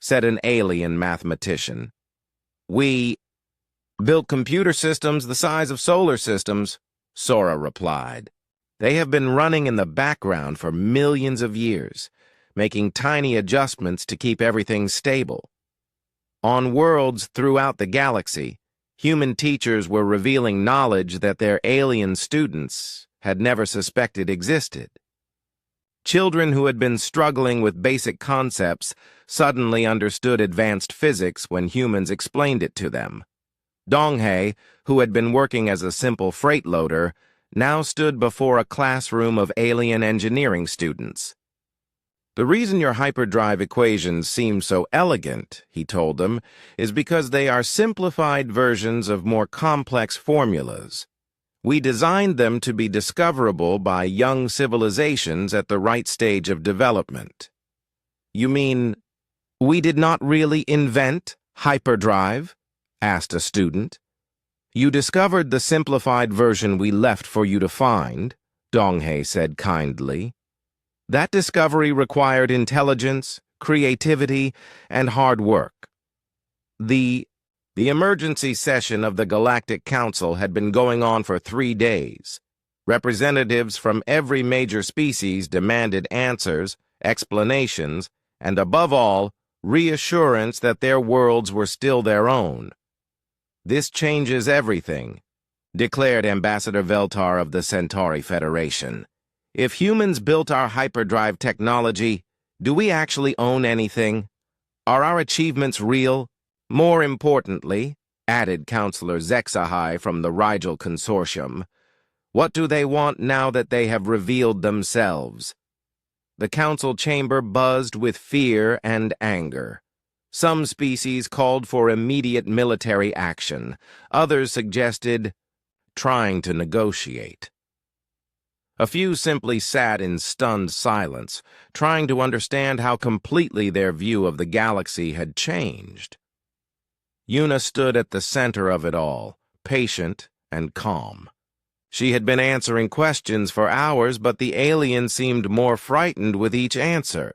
[SPEAKER 1] said an alien mathematician. We built computer systems the size of solar systems, Sora replied. They have been running in the background for millions of years, making tiny adjustments to keep everything stable. On worlds throughout the galaxy, human teachers were revealing knowledge that their alien students had never suspected existed. Children who had been struggling with basic concepts suddenly understood advanced physics when humans explained it to them. Donghae, who had been working as a simple freight loader, now stood before a classroom of alien engineering students. The reason your hyperdrive equations seem so elegant, he told them, is because they are simplified versions of more complex formulas. We designed them to be discoverable by young civilizations at the right stage of development. You mean, we did not really invent hyperdrive? Asked a student. You discovered the simplified version we left for you to find, Donghae said kindly. That discovery required intelligence, creativity, and hard work. The emergency session of the Galactic Council had been going on for 3 days. Representatives from every major species demanded answers, explanations, and above all, reassurance that their worlds were still their own. This changes everything, declared Ambassador Veltar of the Centauri Federation. If humans built our hyperdrive technology, do we actually own anything? Are our achievements real? More importantly, added Counselor Zexahai from the Rigel Consortium, what do they want now that they have revealed themselves? The council chamber buzzed with fear and anger. Some species called for immediate military action. Others suggested trying to negotiate. A few simply sat in stunned silence, trying to understand how completely their view of the galaxy had changed. Yuna stood at the center of it all, patient and calm. She had been answering questions for hours, but the alien seemed more frightened with each answer.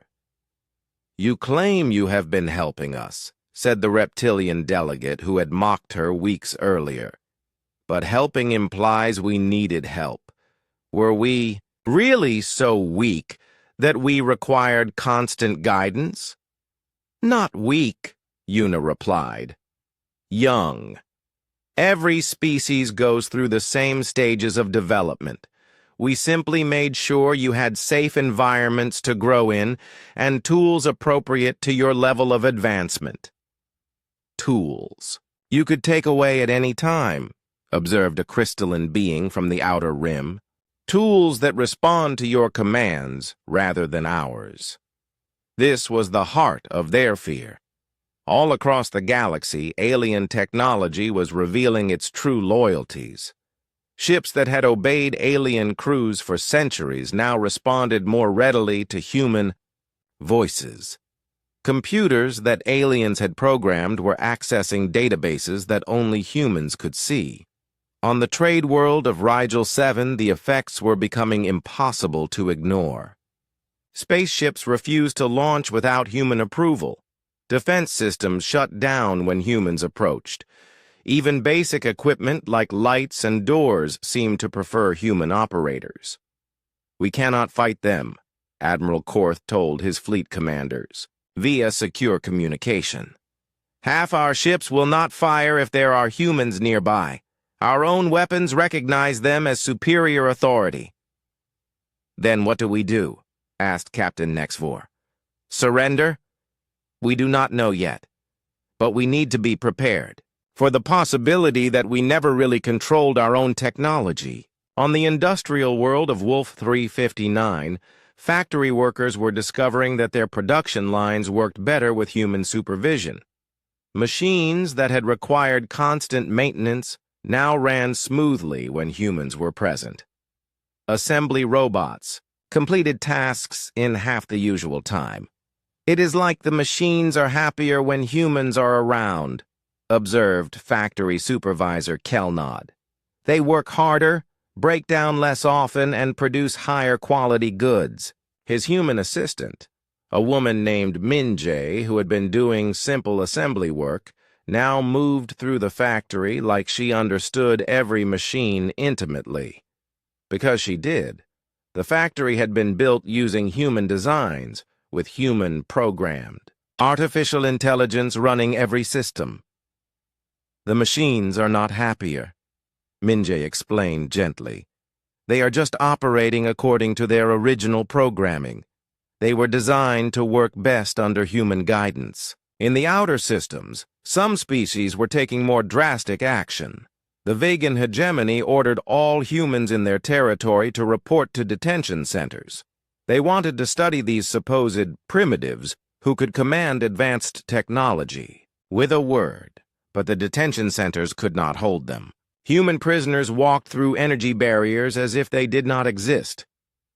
[SPEAKER 1] You claim you have been helping us, said the reptilian delegate who had mocked her weeks earlier. But helping implies we needed help. Were we really so weak that we required constant guidance? Not weak, Yuna replied. Young. Every species goes through the same stages of development. We simply made sure you had safe environments to grow in and tools appropriate to your level of advancement. Tools you could take away at any time, observed a crystalline being from the outer rim. Tools that respond to your commands rather than ours. This was the heart of their fear. All across the galaxy, alien technology was revealing its true loyalties. Ships that had obeyed alien crews for centuries now responded more readily to human voices. Computers that aliens had programmed were accessing databases that only humans could see. On the trade world of Rigel 7, the effects were becoming impossible to ignore. Spaceships refused to launch without human approval. Defense systems shut down when humans approached. Even basic equipment like lights and doors seemed to prefer human operators. "We cannot fight them," Admiral Korth told his fleet commanders, via secure communication. "Half our ships will not fire if there are humans nearby. Our own weapons recognize them as superior authority." "Then what do we do?" asked Captain Nexvor. "Surrender? We do not know yet. But we need to be prepared for the possibility that we never really controlled our own technology." On the industrial world of Wolf 359, factory workers were discovering that their production lines worked better with human supervision. Machines that had required constant maintenance now ran smoothly when humans were present. Assembly robots completed tasks in half the usual time. "It is like the machines are happier when humans are around," observed factory supervisor Kelnod. "They work harder, break down less often, and produce higher quality goods." His human assistant, a woman named Minjae, who had been doing simple assembly work, now moved through the factory like she understood every machine intimately. Because she did. The factory had been built using human designs, with human programmed. Artificial intelligence running every system. "The machines are not happier," Minjae explained gently. "They are just operating according to their original programming. They were designed to work best under human guidance." In the outer systems, some species were taking more drastic action. The Vegan hegemony ordered all humans in their territory to report to detention centers. They wanted to study these supposed primitives who could command advanced technology with a word, but the detention centers could not hold them. Human prisoners walked through energy barriers as if they did not exist.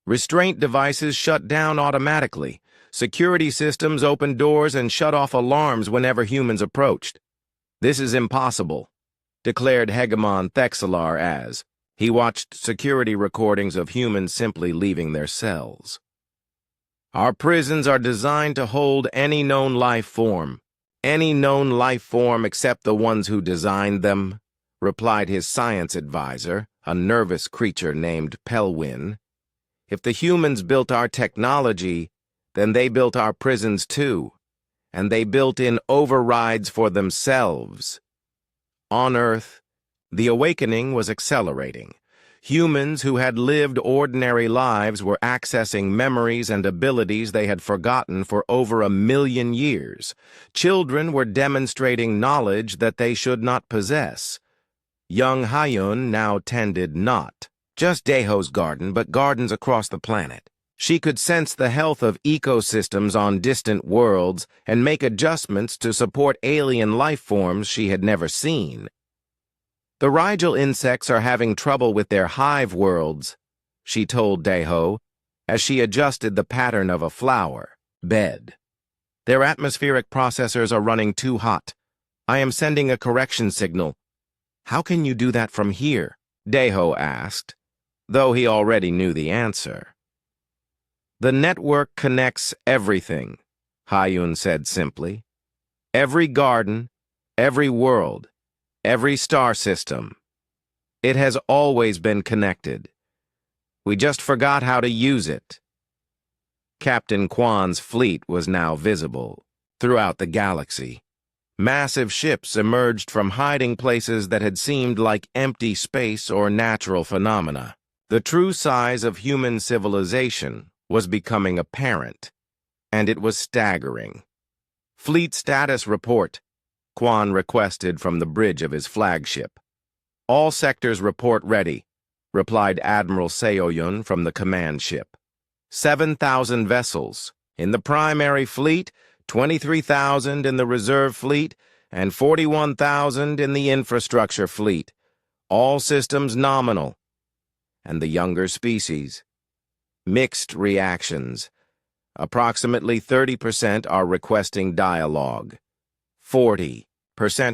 [SPEAKER 1] Restraint devices shut down automatically. Security systems opened doors and shut off alarms whenever humans approached. "This is impossible," declared Hegemon Thexelar as he watched security recordings of humans simply leaving their cells. "Our prisons are designed to hold any known life form except the ones who designed them," replied his science advisor, a nervous creature named Pelwin. "If the humans built our technology, then they built our prisons too, and they built in overrides for themselves." On Earth, the awakening was accelerating. Humans who had lived ordinary lives were accessing memories and abilities they had forgotten for over 1,000,000 years. Children were demonstrating knowledge that they should not possess. Young Hayun now tended not just Deho's garden, but gardens across the planet. She could sense the health of ecosystems on distant worlds and make adjustments to support alien life forms she had never seen. "The Rigel insects are having trouble with their hive worlds," she told Deho, as she adjusted the pattern of a flower bed. "Their atmospheric processors are running too hot. I am sending a correction signal." "How can you do that from here?" Deho asked, though he already knew the answer. "The network connects everything," Hayun said simply. "Every garden, every world, every star system. It has always been connected. We just forgot how to use it." Captain Kwan's fleet was now visible throughout the galaxy. Massive ships emerged from hiding places that had seemed like empty space or natural phenomena. The true size of human civilization was becoming apparent, and it was staggering. "Fleet status report," Kwan requested from the bridge of his flagship. "All sectors report ready," replied Admiral Seoyun from the command ship. 7,000 vessels. In the primary fleet, 23,000 in the reserve fleet, and 41,000 in the infrastructure fleet. All systems nominal. And the younger species. Mixed reactions. Approximately 30% are requesting dialogue. 40%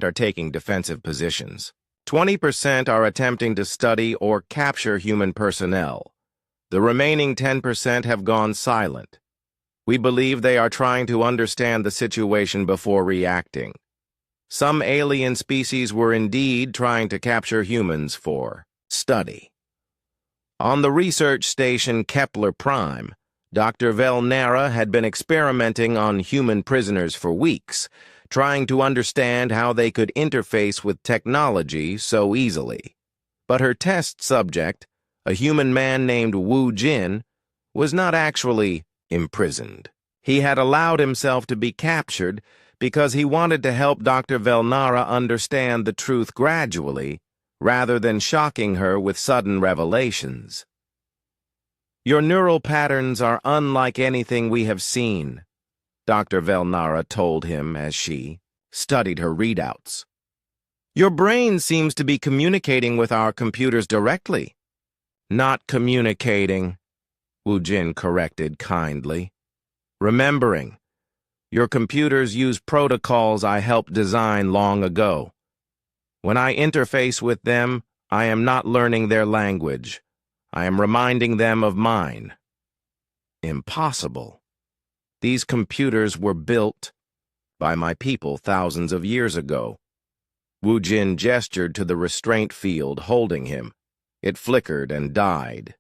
[SPEAKER 1] are taking defensive positions. 20% are attempting to study or capture human personnel. The remaining 10% have gone silent. We believe they are trying to understand the situation before reacting. Some alien species were indeed trying to capture humans for study. On the research station Kepler Prime, Dr. Velnara had been experimenting on human prisoners for weeks, trying to understand how they could interface with technology so easily. But her test subject, a human man named Wu Jin, was not actually imprisoned. He had allowed himself to be captured because he wanted to help Dr. Velnara understand the truth gradually, rather than shocking her with sudden revelations. "Your neural patterns are unlike anything we have seen," Dr. Velnara told him as she studied her readouts. "Your brain seems to be communicating with our computers directly." "Not communicating," Wu Jin corrected kindly. "Remembering. Your computers use protocols I helped design long ago. When I interface with them, I am not learning their language. I am reminding them of mine." Impossible. These computers were built by my people thousands of years ago. Wu Jin gestured to the restraint field holding him. It flickered and died.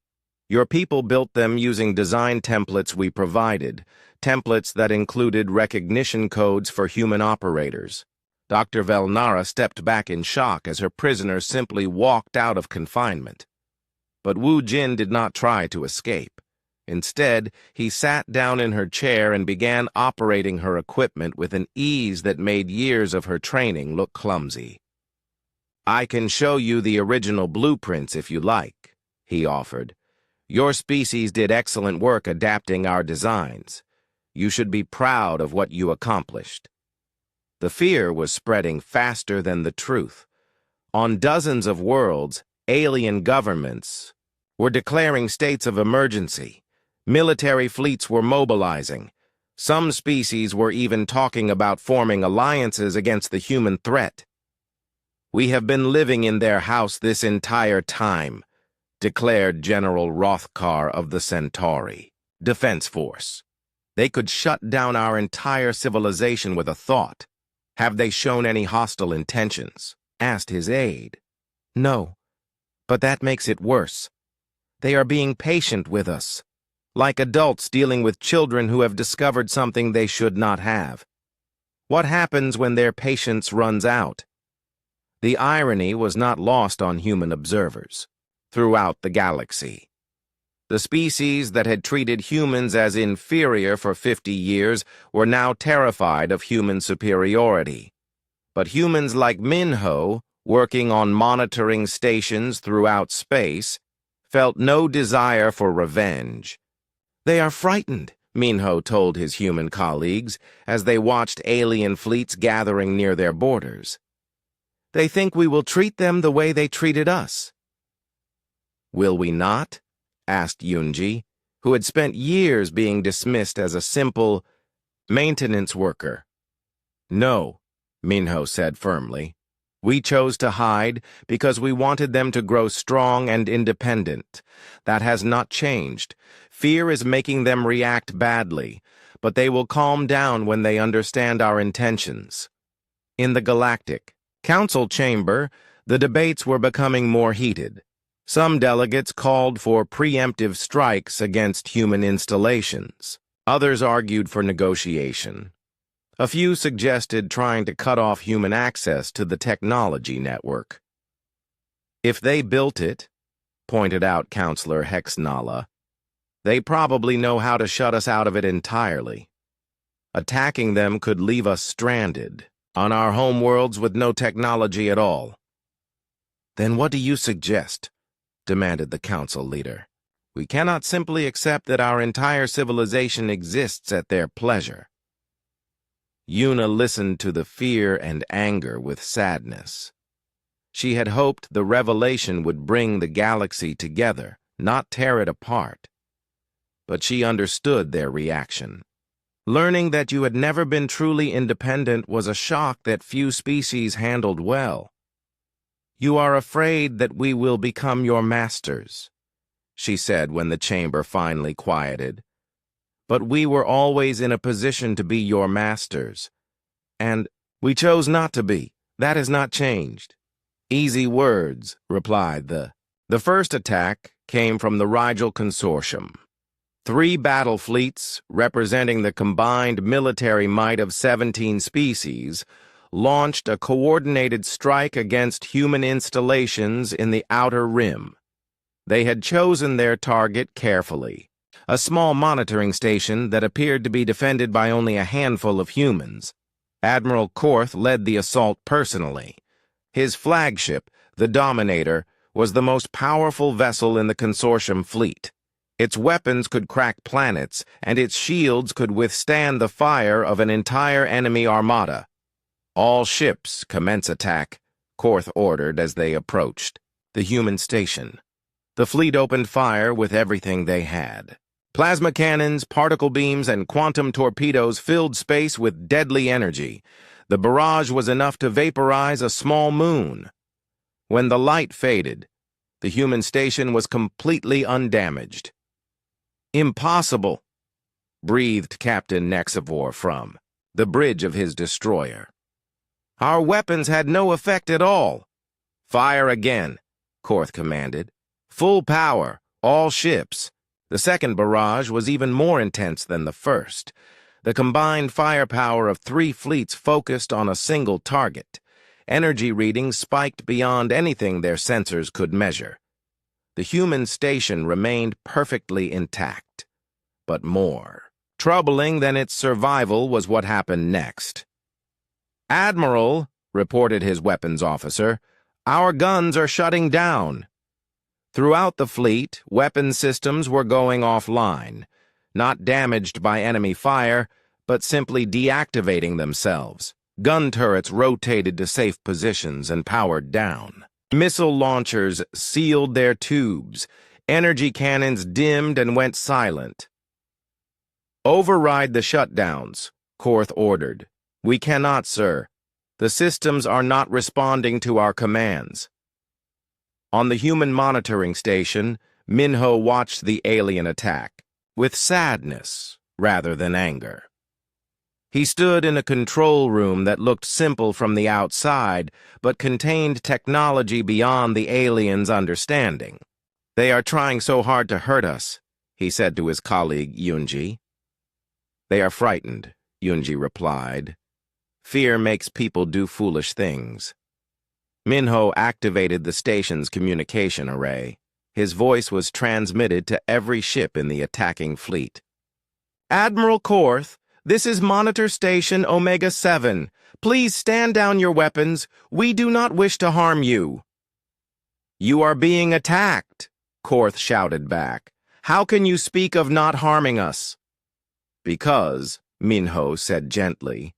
[SPEAKER 1] "Your people built them using design templates we provided, templates that included recognition codes for human operators." Dr. Velnara stepped back in shock as her prisoner simply walked out of confinement. But Wu Jin did not try to escape. Instead, he sat down in her chair and began operating her equipment with an ease that made years of her training look clumsy. "I can show you the original blueprints if you like," he offered. "Your species did excellent work adapting our designs. You should be proud of what you accomplished." The fear was spreading faster than the truth. On dozens of worlds, alien governments were declaring states of emergency. Military fleets were mobilizing. Some species were even talking about forming alliances against the human threat. "We have been living in their house this entire time," declared General Rothkar of the Centauri Defense Force. "They could shut down our entire civilization with a thought." "Have they shown any hostile intentions?" asked his aide. "No, but that makes it worse. They are being patient with us, like adults dealing with children who have discovered something they should not have. What happens when their patience runs out?" The irony was not lost on human observers. Throughout the galaxy, the species that had treated humans as inferior for 50 years were now terrified of human superiority. But humans like Minho, working on monitoring stations throughout space, felt no desire for revenge. "They are frightened," Minho told his human colleagues as they watched alien fleets gathering near their borders. "They think we will treat them the way they treated us." "Will we not?" asked Yunji, who had spent years being dismissed as a simple maintenance worker. "No," Minho said firmly. "We chose to hide because we wanted them to grow strong and independent. That has not changed. Fear is making them react badly, but they will calm down when they understand our intentions." In the Galactic Council chamber, the debates were becoming more heated. Some delegates called for preemptive strikes against human installations. Others argued for negotiation. A few suggested trying to cut off human access to the technology network. "If they built it," pointed out Counselor Hexnala, "they probably know how to shut us out of it entirely. Attacking them could leave us stranded on our homeworlds with no technology at all." "Then what do you suggest?" demanded the council leader. "We cannot simply accept that our entire civilization exists at their pleasure." Yuna listened to the fear and anger with sadness. She had hoped the revelation would bring the galaxy together, not tear it apart. But she understood their reaction. Learning that you had never been truly independent was a shock that few species handled well. "You are afraid that we will become your masters," she said when the chamber finally quieted. "But we were always in a position to be your masters. And we chose not to be. That has not changed." "Easy words," replied The first attack came from the Rigel Consortium. 3 battle fleets, representing the combined military might of 17 species, launched a coordinated strike against human installations in the Outer Rim. They had chosen their target carefully, a small monitoring station that appeared to be defended by only a handful of humans. Admiral Korth led the assault personally. His flagship, the Dominator, was the most powerful vessel in the consortium fleet. Its weapons could crack planets, and its shields could withstand the fire of an entire enemy armada. "All ships commence attack," Korth ordered as they approached the human station. The fleet opened fire with everything they had. Plasma cannons, particle beams, and quantum torpedoes filled space with deadly energy. The barrage was enough to vaporize a small moon. When the light faded, the human station was completely undamaged. "Impossible," breathed Captain Nexivor from the bridge of his destroyer. "Our weapons had no effect at all." "Fire again," Korth commanded. "Full power, all ships." The second barrage was even more intense than the first. The combined firepower of 3 fleets focused on a single target. Energy readings spiked beyond anything their sensors could measure. The human station remained perfectly intact. But more troubling than its survival was what happened next. "Admiral," reported his weapons officer, "our guns are shutting down." Throughout the fleet, weapon systems were going offline, not damaged by enemy fire, but simply deactivating themselves. Gun turrets rotated to safe positions and powered down. Missile launchers sealed their tubes. Energy cannons dimmed and went silent. "Override the shutdowns," Korth ordered. "We cannot, sir. The systems are not responding to our commands." On the human monitoring station, Minho watched the alien attack, with sadness rather than anger. He stood in a control room that looked simple from the outside, but contained technology beyond the aliens' understanding. "They are trying so hard to hurt us," he said to his colleague Yunji. "They are frightened," Yunji replied. "Fear makes people do foolish things." Minho activated the station's communication array. His voice was transmitted to every ship in the attacking fleet. "Admiral Korth, this is Monitor Station Omega-7. Please stand down your weapons. We do not wish to harm you." "You are being attacked," Korth shouted back. "How can you speak of not harming us?" "Because," Minho said gently,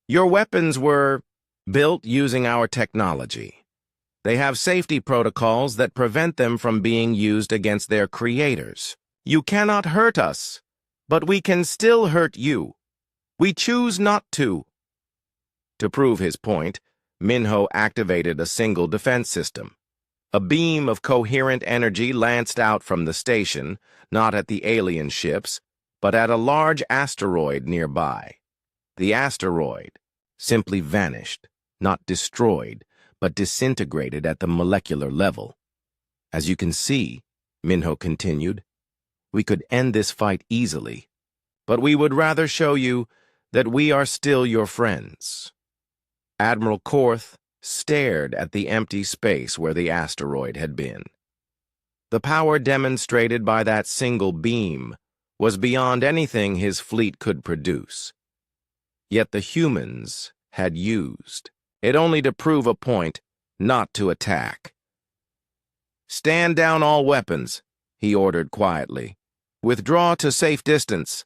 [SPEAKER 1] "your weapons were built using our technology. They have safety protocols that prevent them from being used against their creators. You cannot hurt us, but we can still hurt you. We choose not to." To prove his point, Minho activated a single defense system. A beam of coherent energy lanced out from the station, not at the alien ships, but at a large asteroid nearby. The asteroid simply vanished, not destroyed, but disintegrated at the molecular level. "As you can see," Minho continued, "we could end this fight easily, but we would rather show you that we are still your friends." Admiral Korth stared at the empty space where the asteroid had been. The power demonstrated by that single beam was beyond anything his fleet could produce. Yet the humans had used it only to prove a point, not to attack. Stand down all weapons, he ordered quietly. Withdraw to safe distance.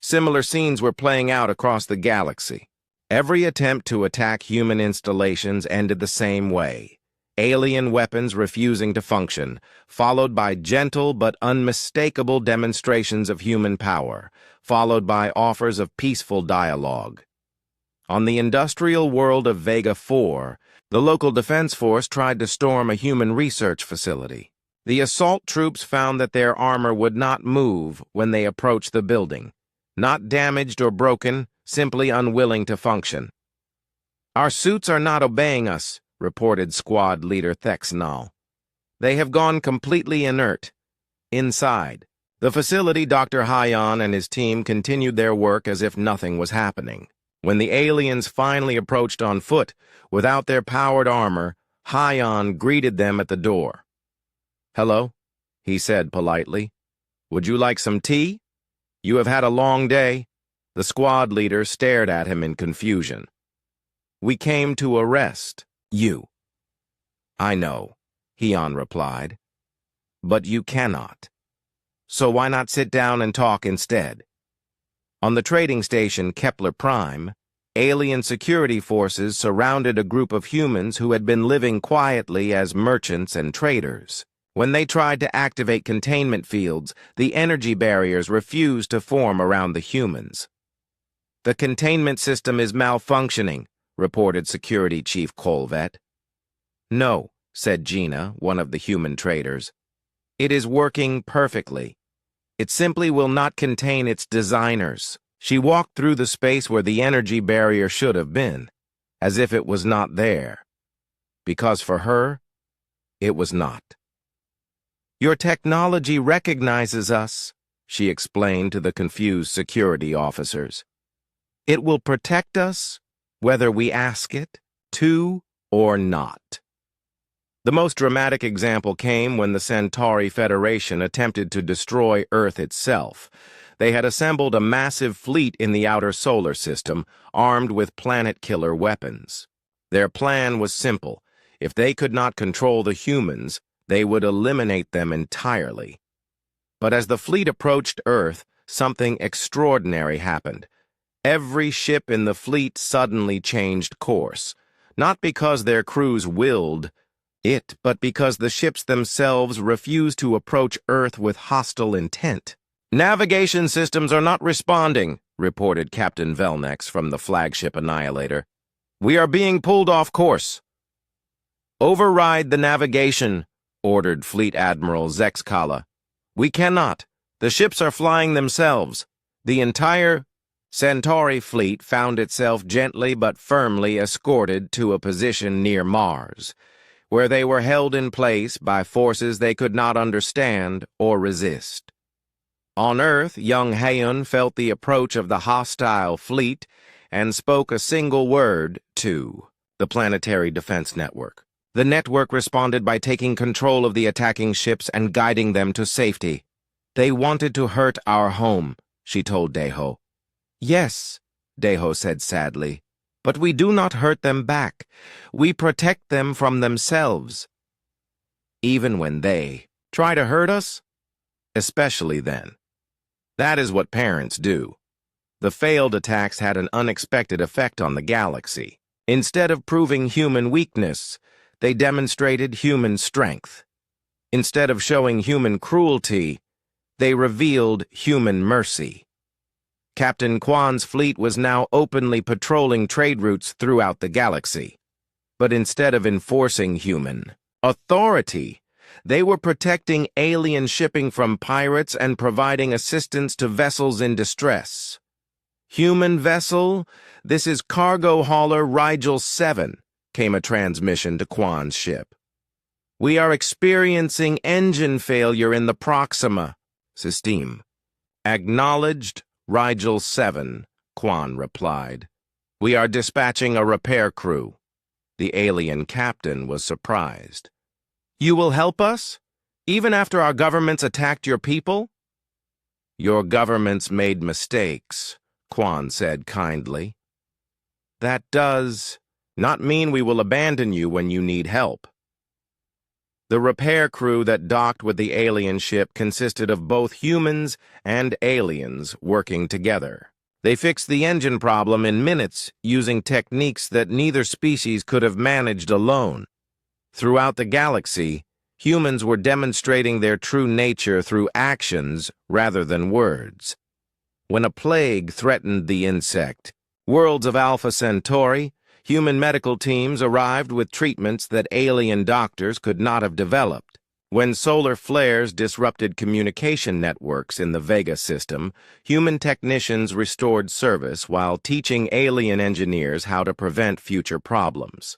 [SPEAKER 1] Similar scenes were playing out across the galaxy. Every attempt to attack human installations ended the same way. Alien weapons refusing to function, followed by gentle but unmistakable demonstrations of human power, followed by offers of peaceful dialogue. On the industrial world of Vega 4, the local defense force tried to storm a human research facility. The assault troops found that their armor would not move when they approached the building. Not damaged or broken, simply unwilling to function. Our suits are not obeying us, reported squad leader Thexnal. They have gone completely inert. Inside the facility, Dr. Hyan and his team continued their work as if nothing was happening. When the aliens finally approached on foot, without their powered armor, Hyan greeted them at the door. "Hello," he said politely. "Would you like some tea? You have had a long day." The squad leader stared at him in confusion. "We came to arrest you." "I know," Hyan replied. "But you cannot. So why not sit down and talk instead?" On the trading station Kepler Prime, alien security forces surrounded a group of humans who had been living quietly as merchants and traders. When they tried to activate containment fields, the energy barriers refused to form around the humans. "The containment system is malfunctioning," reported Security Chief Colvet. "No," said Gina, one of the human traders. "It is working perfectly. It simply will not contain its designers." She walked through the space where the energy barrier should have been, as if it was not there. Because for her, it was not. "Your technology recognizes us," she explained to the confused security officers. "It will protect us, whether we ask it to or not." The most dramatic example came when the Centauri Federation attempted to destroy Earth itself. They had assembled a massive fleet in the outer solar system, armed with planet-killer weapons. Their plan was simple. If they could not control the humans, they would eliminate them entirely. But as the fleet approached Earth, something extraordinary happened. Every ship in the fleet suddenly changed course, not because their crews willed it, but because the ships themselves refused to approach Earth with hostile intent. "Navigation systems are not responding," reported Captain Velnex from the flagship Annihilator. "We are being pulled off course." "Override the navigation," ordered Fleet Admiral Zexkala. "We cannot. The ships are flying themselves." The entire Centauri fleet found itself gently but firmly escorted to a position near Mars, where they were held in place by forces they could not understand or resist. On Earth, young Hayun felt the approach of the hostile fleet and spoke a single word to the Planetary Defense Network. The network responded by taking control of the attacking ships and guiding them to safety. "They wanted to hurt our home," she told Deho. "Yes," Deho said sadly, "but we do not hurt them back. We protect them from themselves. Even when they try to hurt us? Especially then. That is what parents do." The failed attacks had an unexpected effect on the galaxy. Instead of proving human weakness, they demonstrated human strength. Instead of showing human cruelty, they revealed human mercy. Captain Kwan's fleet was now openly patrolling trade routes throughout the galaxy. But instead of enforcing human authority, they were protecting alien shipping from pirates and providing assistance to vessels in distress. "Human vessel, this is cargo hauler Rigel 7, came a transmission to Kwan's ship. "We are experiencing engine failure in the Proxima system." "Acknowledged, Rigel 7, Kwan replied. "We are dispatching a repair crew." The alien captain was surprised. "You will help us? Even after our governments attacked your people?" "Your governments made mistakes," Kwan said kindly. "That does not mean we will abandon you when you need help." The repair crew that docked with the alien ship consisted of both humans and aliens working together. They fixed the engine problem in minutes using techniques that neither species could have managed alone. Throughout the galaxy, humans were demonstrating their true nature through actions rather than words. When a plague threatened the insect, worlds of Alpha Centauri, human medical teams arrived with treatments that alien doctors could not have developed. When solar flares disrupted communication networks in the Vega system, human technicians restored service while teaching alien engineers how to prevent future problems.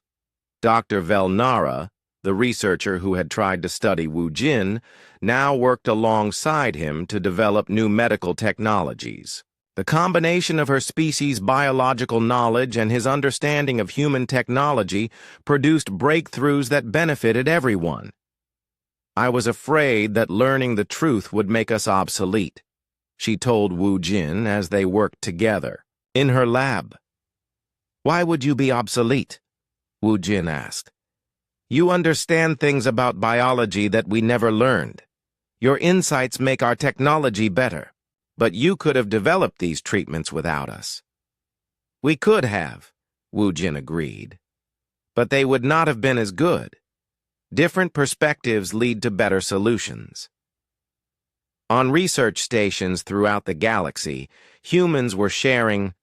[SPEAKER 1] Dr. Velnara, the researcher who had tried to study Wu Jin, now worked alongside him to develop new medical technologies. The combination of her species' biological knowledge and his understanding of human technology produced breakthroughs that benefited everyone. I was afraid that learning the truth would make us obsolete, she told Wu Jin as they worked together, in her lab. Why would you be obsolete? Wu Jin asked. You understand things about biology that we never learned. Your insights make our technology better. But you could have developed these treatments without us. We could have, Wu Jin agreed. But they would not have been as good. Different perspectives lead to better solutions. On research stations throughout the galaxy, humans were sharing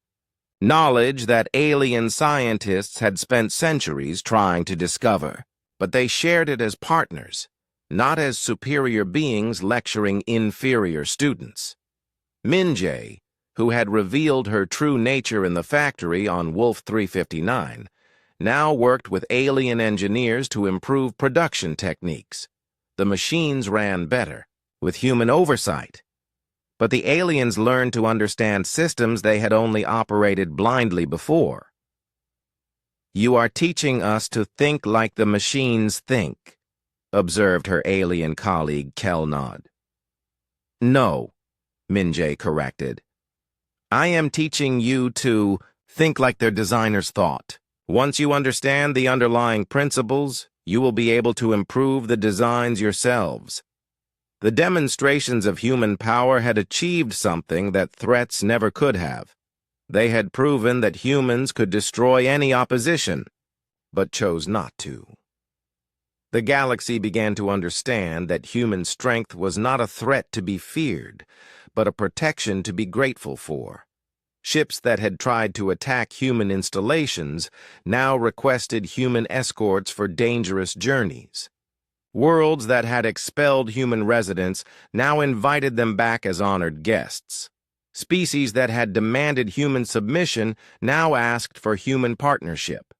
[SPEAKER 1] knowledge that alien scientists had spent centuries trying to discover. But they shared it as partners, not as superior beings lecturing inferior students. Minjae, who had revealed her true nature in the factory on Wolf 359, now worked with alien engineers to improve production techniques. The machines ran better, with human oversight. But the aliens learned to understand systems they had only operated blindly before. You are teaching us to think like the machines think, observed her alien colleague Kelnod. No, Minjae corrected. I am teaching you to think like their designers thought. Once you understand the underlying principles, you will be able to improve the designs yourselves. The demonstrations of human power had achieved something that threats never could have. They had proven that humans could destroy any opposition, but chose not to. The galaxy began to understand that human strength was not a threat to be feared, but a protection to be grateful for. Ships that had tried to attack human installations now requested human escorts for dangerous journeys. Worlds that had expelled human residents now invited them back as honored guests. Species that had demanded human submission now asked for human partnership.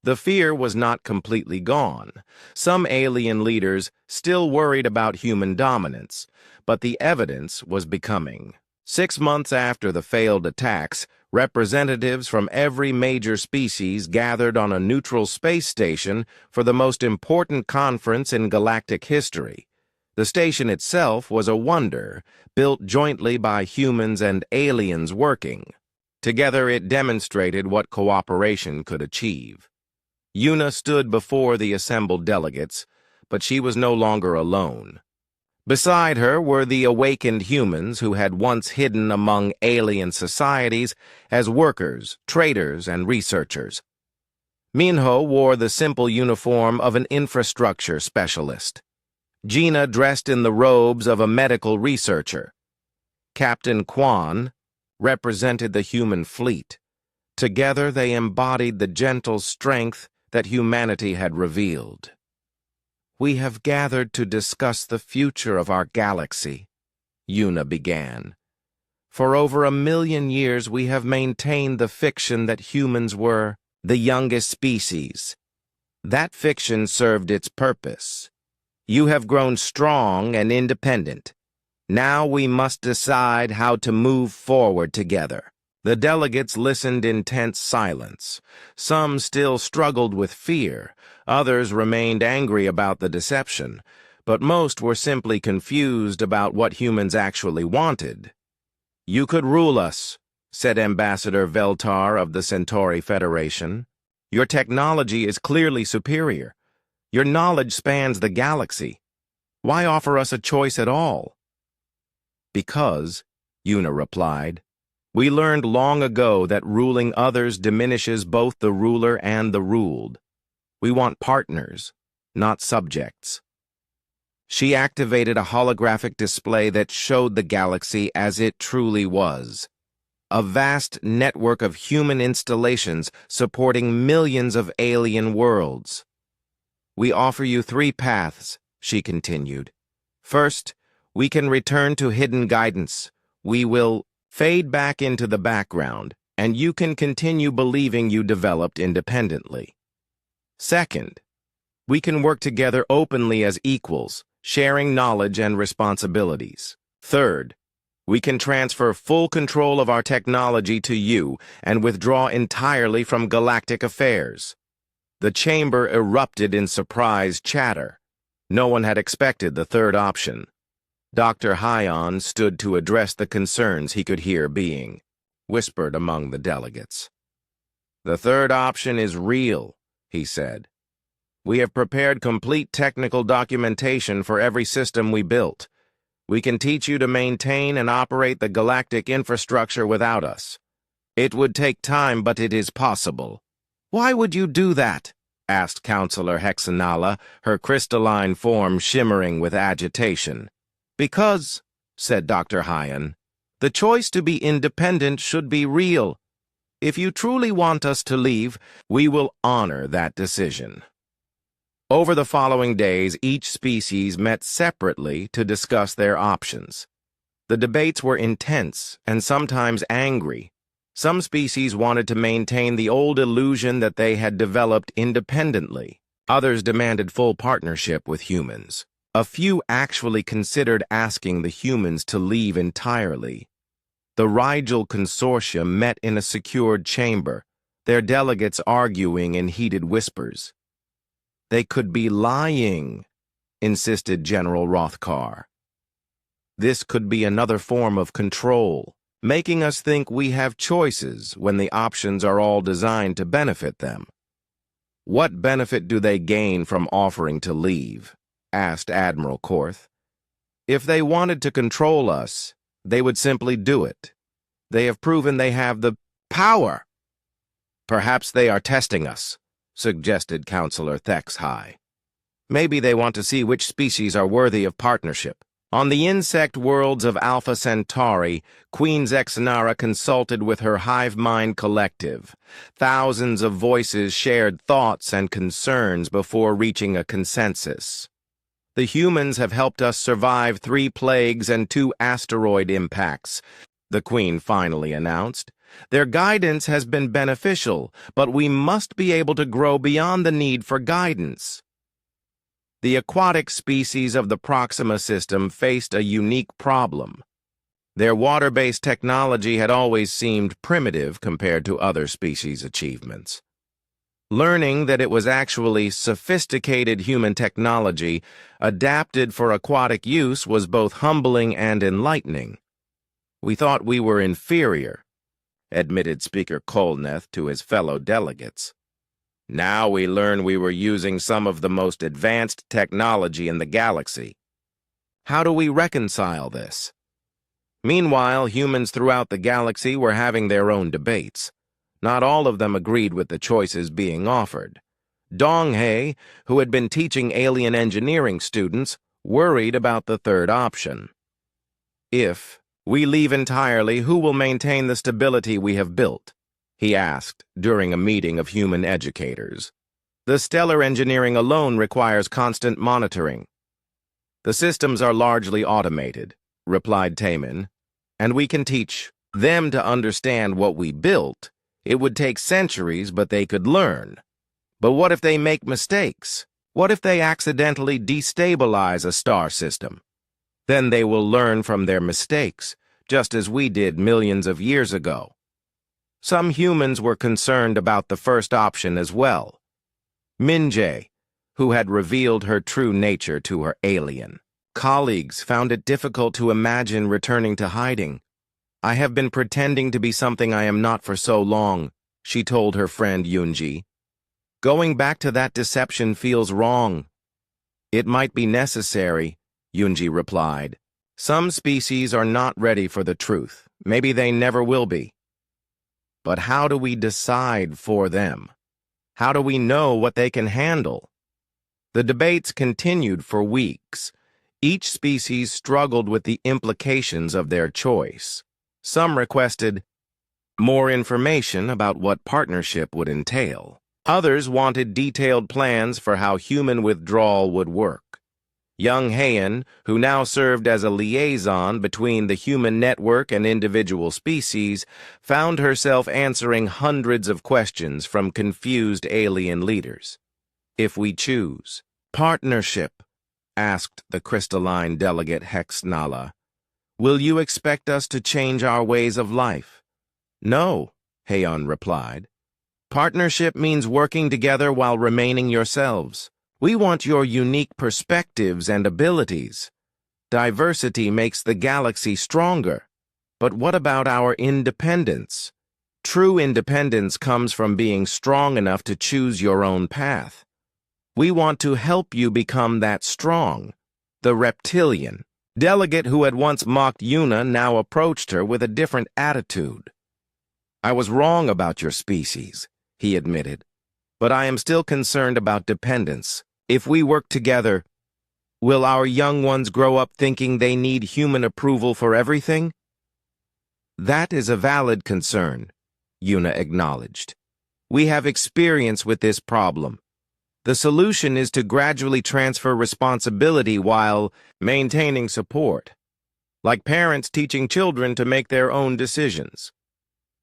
[SPEAKER 1] The fear was not completely gone. Some alien leaders still worried about human dominance, but the evidence was becoming. 6 months after the failed attacks, representatives from every major species gathered on a neutral space station for the most important conference in galactic history. The station itself was a wonder, built jointly by humans and aliens working. Together it demonstrated what cooperation could achieve. Yuna stood before the assembled delegates, but she was no longer alone. Beside her were the awakened humans who had once hidden among alien societies as workers, traders, and researchers. Minho wore the simple uniform of an infrastructure specialist. Gina dressed in the robes of a medical researcher. Captain Quan represented the human fleet. Together they embodied the gentle strength that humanity had revealed. We have gathered to discuss the future of our galaxy, Yuna began. For over 1,000,000 years we have maintained the fiction that humans were the youngest species. That fiction served its purpose. You have grown strong and independent. Now we must decide how to move forward together. The delegates listened in tense silence. Some still struggled with fear. Others remained angry about the deception. But most were simply confused about what humans actually wanted. You could rule us, said Ambassador Veltar of the Centauri Federation. Your technology is clearly superior. Your knowledge spans the galaxy. Why offer us a choice at all? Because, Una replied, we learned long ago that ruling others diminishes both the ruler and the ruled. We want partners, not subjects. She activated a holographic display that showed the galaxy as it truly was. A vast network of human installations supporting millions of alien worlds. We offer you 3 paths, she continued. First, we can return to hidden guidance. We will fade back into the background, and you can continue believing you developed independently. Second, we can work together openly as equals, sharing knowledge and responsibilities. Third, we can transfer full control of our technology to you and withdraw entirely from galactic affairs. The chamber erupted in surprised chatter. No one had expected the third option. Dr. Hyon stood to address the concerns he could hear being whispered among the delegates. The third option is real, he said. We have prepared complete technical documentation for every system we built. We can teach you to maintain and operate the galactic infrastructure without us. It would take time, but it is possible. Why would you do that? Asked Counselor Hexanala, her crystalline form shimmering with agitation. Because, said Dr. Hyon, the choice to be independent should be real. If you truly want us to leave, we will honor that decision. Over the following days, each species met separately to discuss their options. The debates were intense and sometimes angry. Some species wanted to maintain the old illusion that they had developed independently. Others demanded full partnership with humans. A few actually considered asking the humans to leave entirely. The Rigel Consortium met in a secured chamber, their delegates arguing in heated whispers. They could be lying, insisted General Rothkar. This could be another form of control, making us think we have choices when the options are all designed to benefit them. What benefit do they gain from offering to leave? Asked Admiral Korth. If they wanted to control us, they would simply do it. They have proven they have the power. Perhaps they are testing us, suggested Counselor Thexhigh. Maybe they want to see which species are worthy of partnership. On the insect worlds of Alpha Centauri, Queen Zexanara consulted with her hive mind collective. Thousands of voices shared thoughts and concerns before reaching a consensus. The humans have helped us survive 3 plagues and 2 asteroid impacts, the Queen finally announced. Their guidance has been beneficial, but we must be able to grow beyond the need for guidance. The aquatic species of the Proxima system faced a unique problem. Their water-based technology had always seemed primitive compared to other species' achievements. Learning that it was actually sophisticated human technology adapted for aquatic use was both humbling and enlightening. We thought we were inferior, admitted Speaker Kolneth to his fellow delegates. Now we learn we were using some of the most advanced technology in the galaxy. How do we reconcile this? Meanwhile, humans throughout the galaxy were having their own debates. Not all of them agreed with the choices being offered. Donghae, who had been teaching alien engineering students, worried about the third option. If we leave entirely, who will maintain the stability we have built? He asked during a meeting of human educators. The stellar engineering alone requires constant monitoring. The systems are largely automated, replied Taman, and we can teach them to understand what we built. It would take centuries, but they could learn. But what if they make mistakes? What if they accidentally destabilize a star system? Then they will learn from their mistakes, just as we did millions of years ago. Some humans were concerned about the first option as well. Minjae, who had revealed her true nature to her alien colleagues, found it difficult to imagine returning to hiding. I have been pretending to be something I am not for so long, she told her friend Yunji. Going back to that deception feels wrong. It might be necessary, Yunji replied. Some species are not ready for the truth. Maybe they never will be. But how do we decide for them? How do we know what they can handle? The debates continued for weeks. Each species struggled with the implications of their choice. Some requested more information about what partnership would entail. Others wanted detailed plans for how human withdrawal would work. Young Heian, who now served as a liaison between the human network and individual species, found herself answering hundreds of questions from confused alien leaders. If we choose partnership, asked the crystalline delegate Hex Nala, will you expect us to change our ways of life? No, Heian replied. Partnership means working together while remaining yourselves. We want your unique perspectives and abilities. Diversity makes the galaxy stronger. But what about our independence? True independence comes from being strong enough to choose your own path. We want to help you become that strong. The reptilian delegate who had once mocked Yuna now approached her with a different attitude. I was wrong about your species, he admitted, but I am still concerned about dependence. If we work together, will our young ones grow up thinking they need human approval for everything? That is a valid concern, Yuna acknowledged. We have experience with this problem. The solution is to gradually transfer responsibility while maintaining support, like parents teaching children to make their own decisions.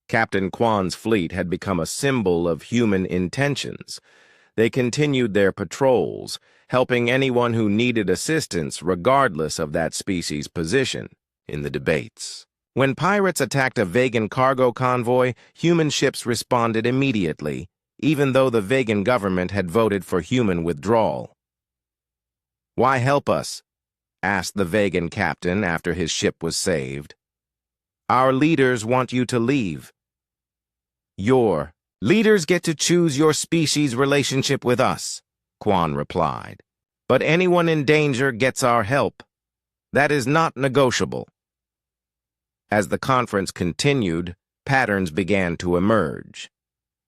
[SPEAKER 1] Captain Kwan's fleet had become a symbol of human intentions. They continued their patrols, helping anyone who needed assistance regardless of that species' position in the debates. When pirates attacked a Vegan cargo convoy, human ships responded immediately, even though the Vegan government had voted for human withdrawal. Why help us? Asked the Vegan captain after his ship was saved. Our leaders want you to leave. Your leaders get to choose your species' relationship with us, Kwan replied. But anyone in danger gets our help. That is not negotiable. As the conference continued, patterns began to emerge.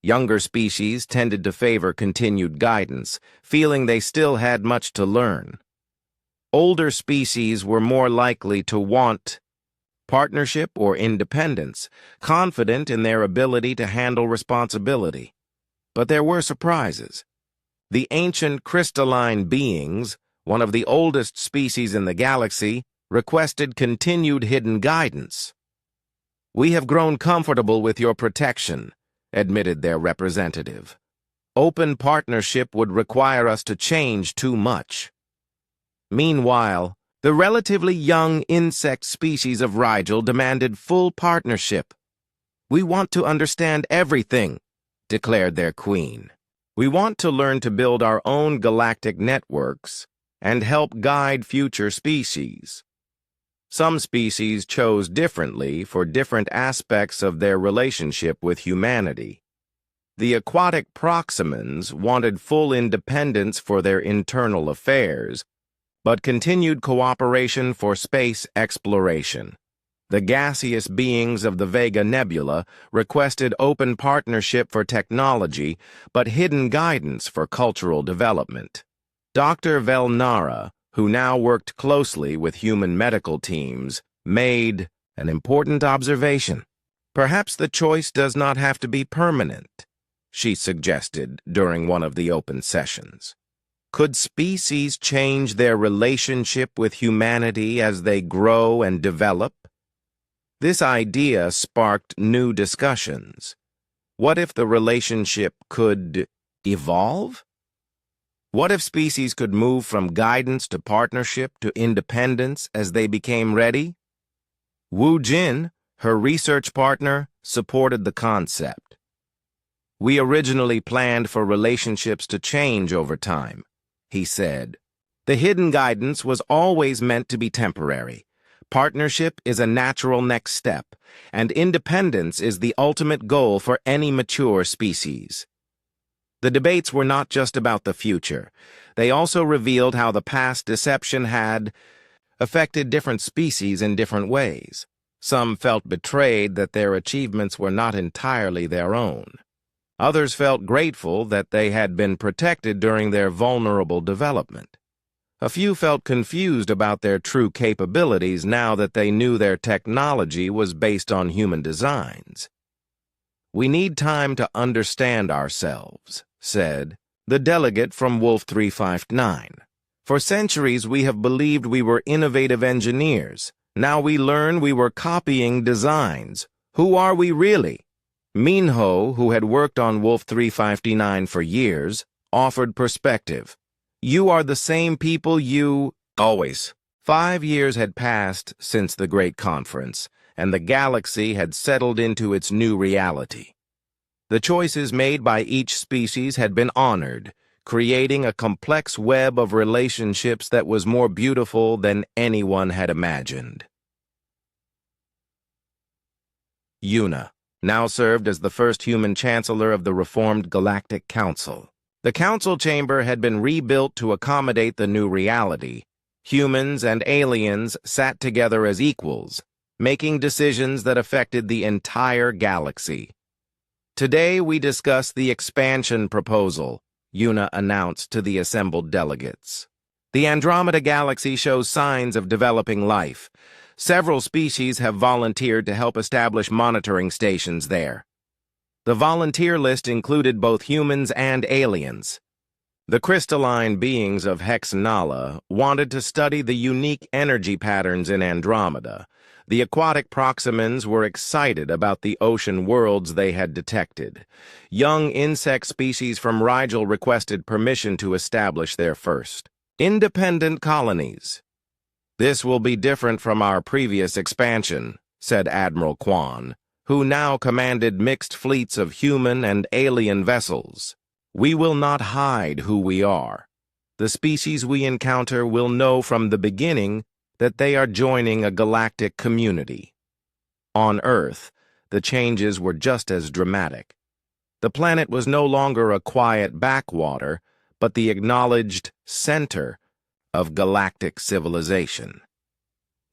[SPEAKER 1] Younger species tended to favor continued guidance, feeling they still had much to learn. Older species were more likely to want partnership or independence, confident in their ability to handle responsibility. But there were surprises. The ancient crystalline beings, one of the oldest species in the galaxy, requested continued hidden guidance. We have grown comfortable with your protection, admitted their representative. Open partnership would require us to change too much. Meanwhile, the relatively young insect species of Rigel demanded full partnership. We want to understand everything, declared their queen. We want to learn to build our own galactic networks and help guide future species. Some species chose differently for different aspects of their relationship with humanity. The aquatic Proximans wanted full independence for their internal affairs, but continued cooperation for space exploration. The gaseous beings of the Vega Nebula requested open partnership for technology, but hidden guidance for cultural development. Dr. Velnara, who now worked closely with human medical teams, made an important observation. Perhaps the choice does not have to be permanent, she suggested during one of the open sessions. Could species change their relationship with humanity as they grow and develop? This idea sparked new discussions. What if the relationship could evolve? What if species could move from guidance to partnership to independence as they became ready? Wu Jin, her research partner, supported the concept. We originally planned for relationships to change over time, he said. The hidden guidance was always meant to be temporary. Partnership is a natural next step, and independence is the ultimate goal for any mature species. The debates were not just about the future. They also revealed how the past deception had affected different species in different ways. Some felt betrayed that their achievements were not entirely their own. Others felt grateful that they had been protected during their vulnerable development. A few felt confused about their true capabilities now that they knew their technology was based on human designs. "We need time to understand ourselves," said the delegate from Wolf 359. "For centuries we have believed we were innovative engineers. Now we learn we were copying designs. Who are we really?" Minho, who had worked on Wolf 359 for years, offered perspective. "You are the same people you always." 5 years had passed since the Great Conference, and the galaxy had settled into its new reality. The choices made by each species had been honored, creating a complex web of relationships that was more beautiful than anyone had imagined. Yuna now served as the first human chancellor of the reformed Galactic Council. The council chamber had been rebuilt to accommodate the new reality. Humans and aliens sat together as equals, making decisions that affected the entire galaxy. "Today we discuss the expansion proposal," Yuna announced to the assembled delegates. "The Andromeda Galaxy shows signs of developing life. Several species have volunteered to help establish monitoring stations there." The volunteer list included both humans and aliens. The crystalline beings of Hexnala wanted to study the unique energy patterns in Andromeda. The aquatic Proximans were excited about the ocean worlds they had detected. Young insect species from Rigel requested permission to establish their first independent colonies. "This will be different from our previous expansion," said Admiral Quan, who now commanded mixed fleets of human and alien vessels. "We will not hide who we are. The species we encounter will know from the beginning that they are joining a galactic community." On Earth, the changes were just as dramatic. The planet was no longer a quiet backwater, but the acknowledged center of galactic civilization.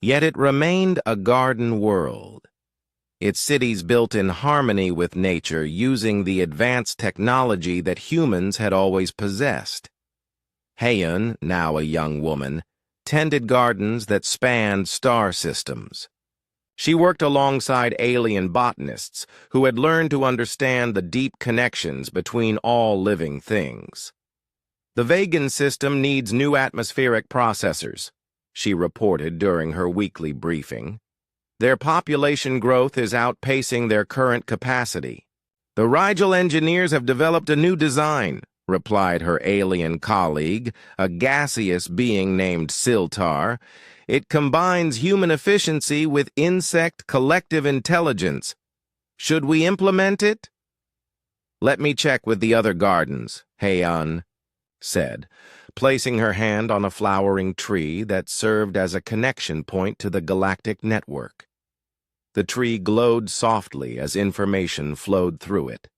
[SPEAKER 1] Yet it remained a garden world. Its cities built in harmony with nature using the advanced technology that humans had always possessed. Heian, now a young woman, tended gardens that spanned star systems. She worked alongside alien botanists who had learned to understand the deep connections between all living things. "The Vegan system needs new atmospheric processors," she reported during her weekly briefing. "Their population growth is outpacing their current capacity." "The Rigel engineers have developed a new design," replied her alien colleague, a gaseous being named Siltar. "It combines human efficiency with insect collective intelligence. Should we implement it?" "Let me check with the other gardens," Heian said, placing her hand on a flowering tree that served as a connection point to the galactic network. The tree glowed softly as information flowed through it.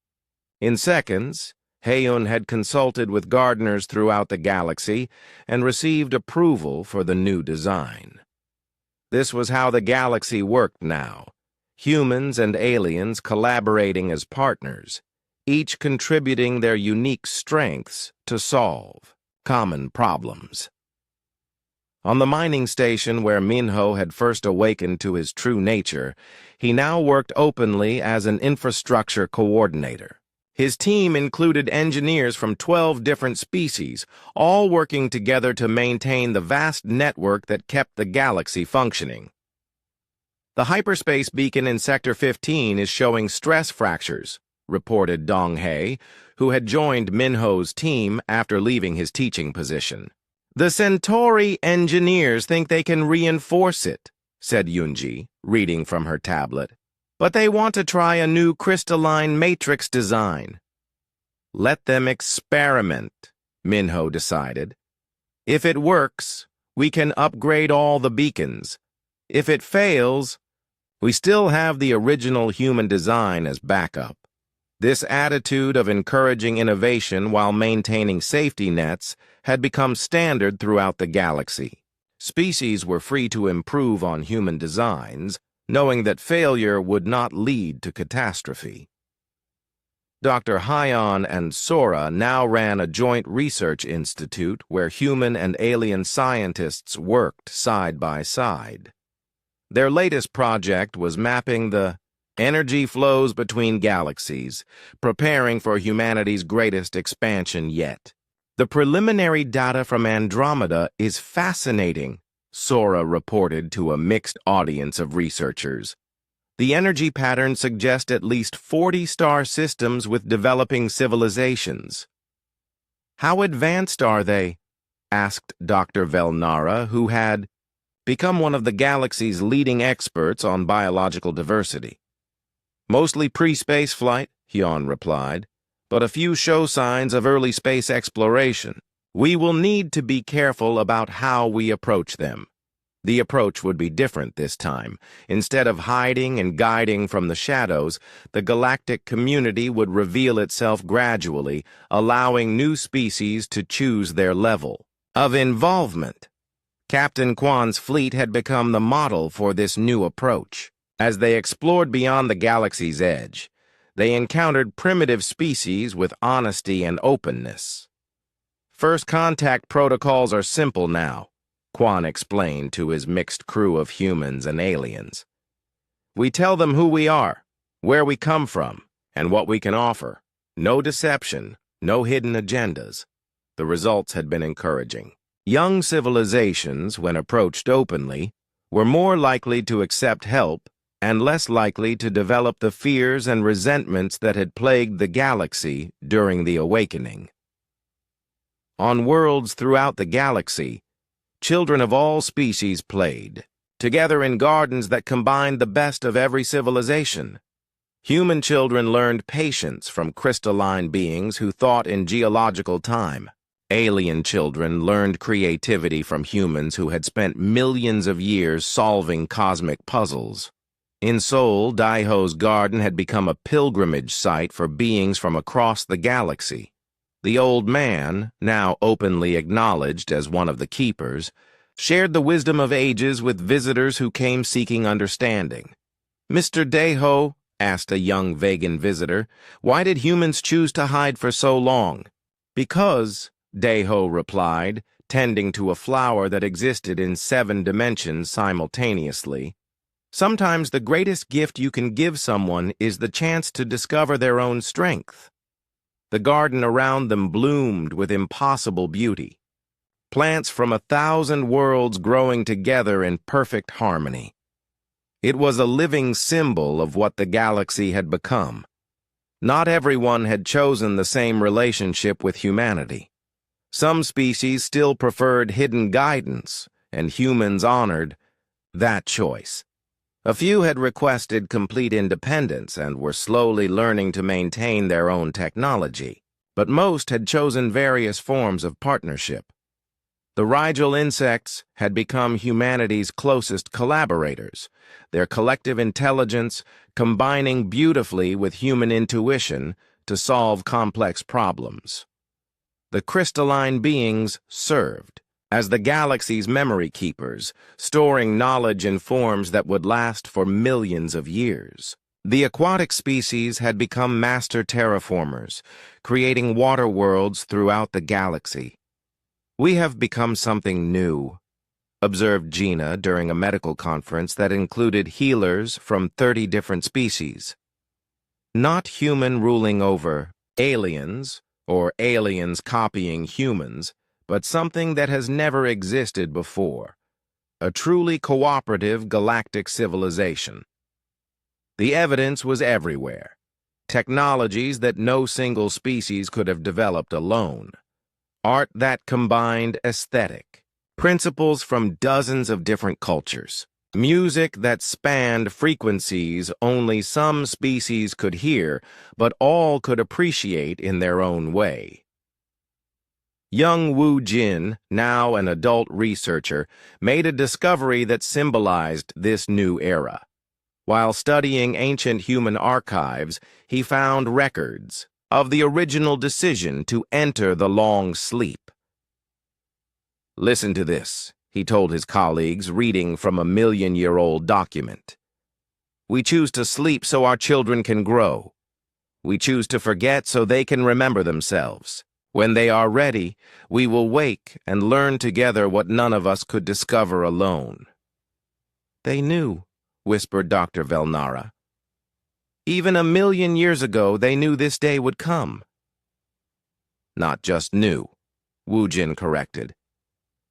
[SPEAKER 1] In seconds, Heian had consulted with gardeners throughout the galaxy and received approval for the new design. This was how the galaxy worked now, humans and aliens collaborating as partners, each contributing their unique strengths to solve common problems. On the mining station where Minho had first awakened to his true nature, he now worked openly as an infrastructure coordinator. His team included engineers from 12 different species, all working together to maintain the vast network that kept the galaxy functioning. "The hyperspace beacon in Sector 15 is showing stress fractures," reported Donghae, who had joined Minho's team after leaving his teaching position. "The Centauri engineers think they can reinforce it," said Yunji, reading from her tablet. "But they want to try a new crystalline matrix design." "Let them experiment," Minho decided. "If it works, we can upgrade all the beacons. If it fails, we still have the original human design as backup." This attitude of encouraging innovation while maintaining safety nets had become standard throughout the galaxy. Species were free to improve on human designs, knowing that failure would not lead to catastrophe. Dr. Hyon and Sora now ran a joint research institute where human and alien scientists worked side by side. Their latest project was mapping the energy flows between galaxies, preparing for humanity's greatest expansion yet. The preliminary data from Andromeda is fascinating, Sora reported to a mixed audience of researchers. The energy patterns suggest at least 40 star systems with developing civilizations. How advanced are they? Asked Dr. Velnara, who had become one of the galaxy's leading experts on biological diversity. Mostly pre-space flight, Hyon replied, but a few show signs of early space exploration. We will need to be careful about how we approach them. The approach would be different this time. Instead of hiding and guiding from the shadows, the galactic community would reveal itself gradually, allowing new species to choose their level of involvement. Captain Kwan's fleet had become the model for this new approach. As they explored beyond the galaxy's edge, they encountered primitive species with honesty and openness. First contact protocols are simple now, Kwan explained to his mixed crew of humans and aliens. We tell them who we are, where we come from, and what we can offer. No deception, no hidden agendas. The results had been encouraging. Young civilizations, when approached openly, were more likely to accept help and less likely to develop the fears and resentments that had plagued the galaxy during the awakening. On worlds throughout the galaxy, children of all species played, together in gardens that combined the best of every civilization. Human children learned patience from crystalline beings who thought in geological time. Alien children learned creativity from humans who had spent millions of years solving cosmic puzzles. In Seoul, Daiho's garden had become a pilgrimage site for beings from across the galaxy. The old man, now openly acknowledged as one of the keepers, shared the wisdom of ages with visitors who came seeking understanding. "Mr. Daiho," asked a young vegan visitor, "why did humans choose to hide for so long?" "Because," Daiho replied, tending to a flower that existed in 7 dimensions simultaneously, "sometimes the greatest gift you can give someone is the chance to discover their own strength." The garden around them bloomed with impossible beauty. Plants from 1,000 worlds growing together in perfect harmony. It was a living symbol of what the galaxy had become. Not everyone had chosen the same relationship with humanity. Some species still preferred hidden guidance, and humans honored that choice. A few had requested complete independence and were slowly learning to maintain their own technology, but most had chosen various forms of partnership. The Rigel insects had become humanity's closest collaborators, their collective intelligence combining beautifully with human intuition to solve complex problems. The crystalline beings served as the galaxy's memory keepers, storing knowledge in forms that would last for millions of years. The aquatic species had become master terraformers, creating water worlds throughout the galaxy. "We have become something new," observed Gina during a medical conference that included healers from 30 different species. Not human ruling over aliens, or aliens copying humans, but something that has never existed before, a truly cooperative galactic civilization. The evidence was everywhere, technologies that no single species could have developed alone, art that combined aesthetic, principles from dozens of different cultures, music that spanned frequencies only some species could hear, but all could appreciate in their own way. Young Wu Jin, now an adult researcher, made a discovery that symbolized this new era. While studying ancient human archives, he found records of the original decision to enter the long sleep. "Listen to this," he told his colleagues, reading from a million-year-old document. "We choose to sleep so our children can grow. We choose to forget so they can remember themselves. When they are ready, we will wake and learn together what none of us could discover alone." "They knew," whispered Dr. Velnara. "Even 1,000,000 years ago, they knew this day would come." "Not just knew," Wu Jin corrected.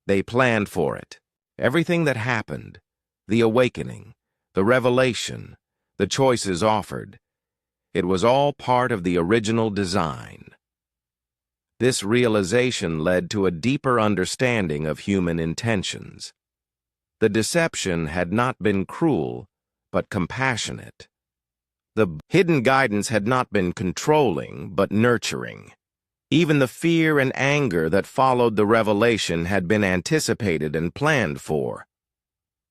[SPEAKER 1] "They planned for it. Everything that happened, the awakening, the revelation, the choices offered, it was all part of the original design." This realization led to a deeper understanding of human intentions. The deception had not been cruel, but compassionate. The hidden guidance had not been controlling, but nurturing. Even the fear and anger that followed the revelation had been anticipated and planned for.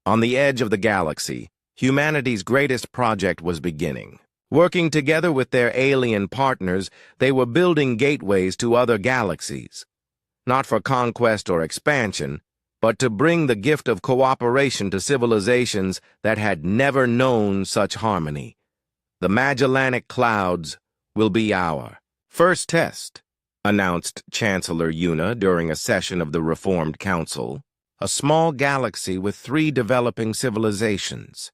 [SPEAKER 1] On the edge of the galaxy, humanity's greatest project was beginning. Working together with their alien partners, they were building gateways to other galaxies, not for conquest or expansion, but to bring the gift of cooperation to civilizations that had never known such harmony. "The Magellanic Clouds will be our first test," announced Chancellor Yuna during a session of the Reformed Council. "A small galaxy with 3 developing civilizations.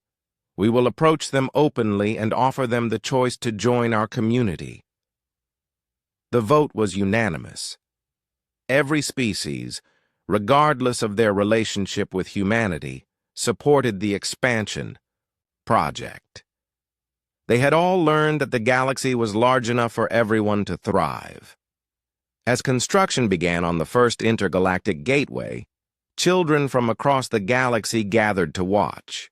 [SPEAKER 1] We will approach them openly and offer them the choice to join our community." The vote was unanimous. Every species, regardless of their relationship with humanity, supported the expansion project. They had all learned that the galaxy was large enough for everyone to thrive. As construction began on the first intergalactic gateway, children from across the galaxy gathered to watch.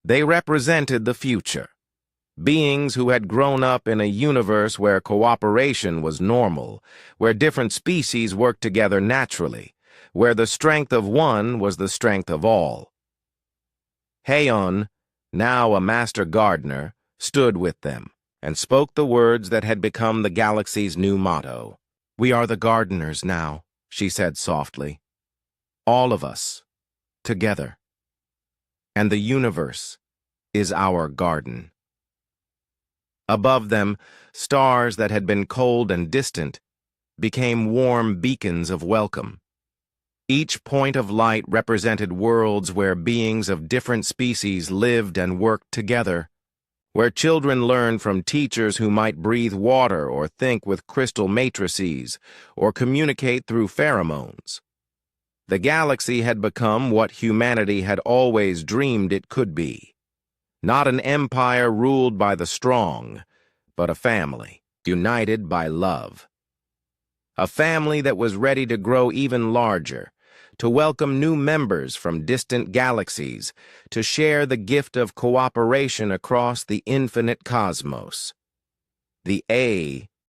[SPEAKER 1] They represented the future, beings who had grown up in a universe where cooperation was normal, where different species worked together naturally, where the strength of one was the strength of all. Heion, now a master gardener, stood with them and spoke the words that had become the galaxy's new motto. "We are the gardeners now," she said softly. "All of us, together. And the universe is our garden." Above them, stars that had been cold and distant became warm beacons of welcome. Each point of light represented worlds where beings of different species lived and worked together, where children learned from teachers who might breathe water or think with crystal matrices or communicate through pheromones. The galaxy had become what humanity had always dreamed it could be. Not an empire ruled by the strong, but a family united by love. A family that was ready to grow even larger, to welcome new members from distant galaxies, to share the gift of cooperation across the infinite cosmos. The A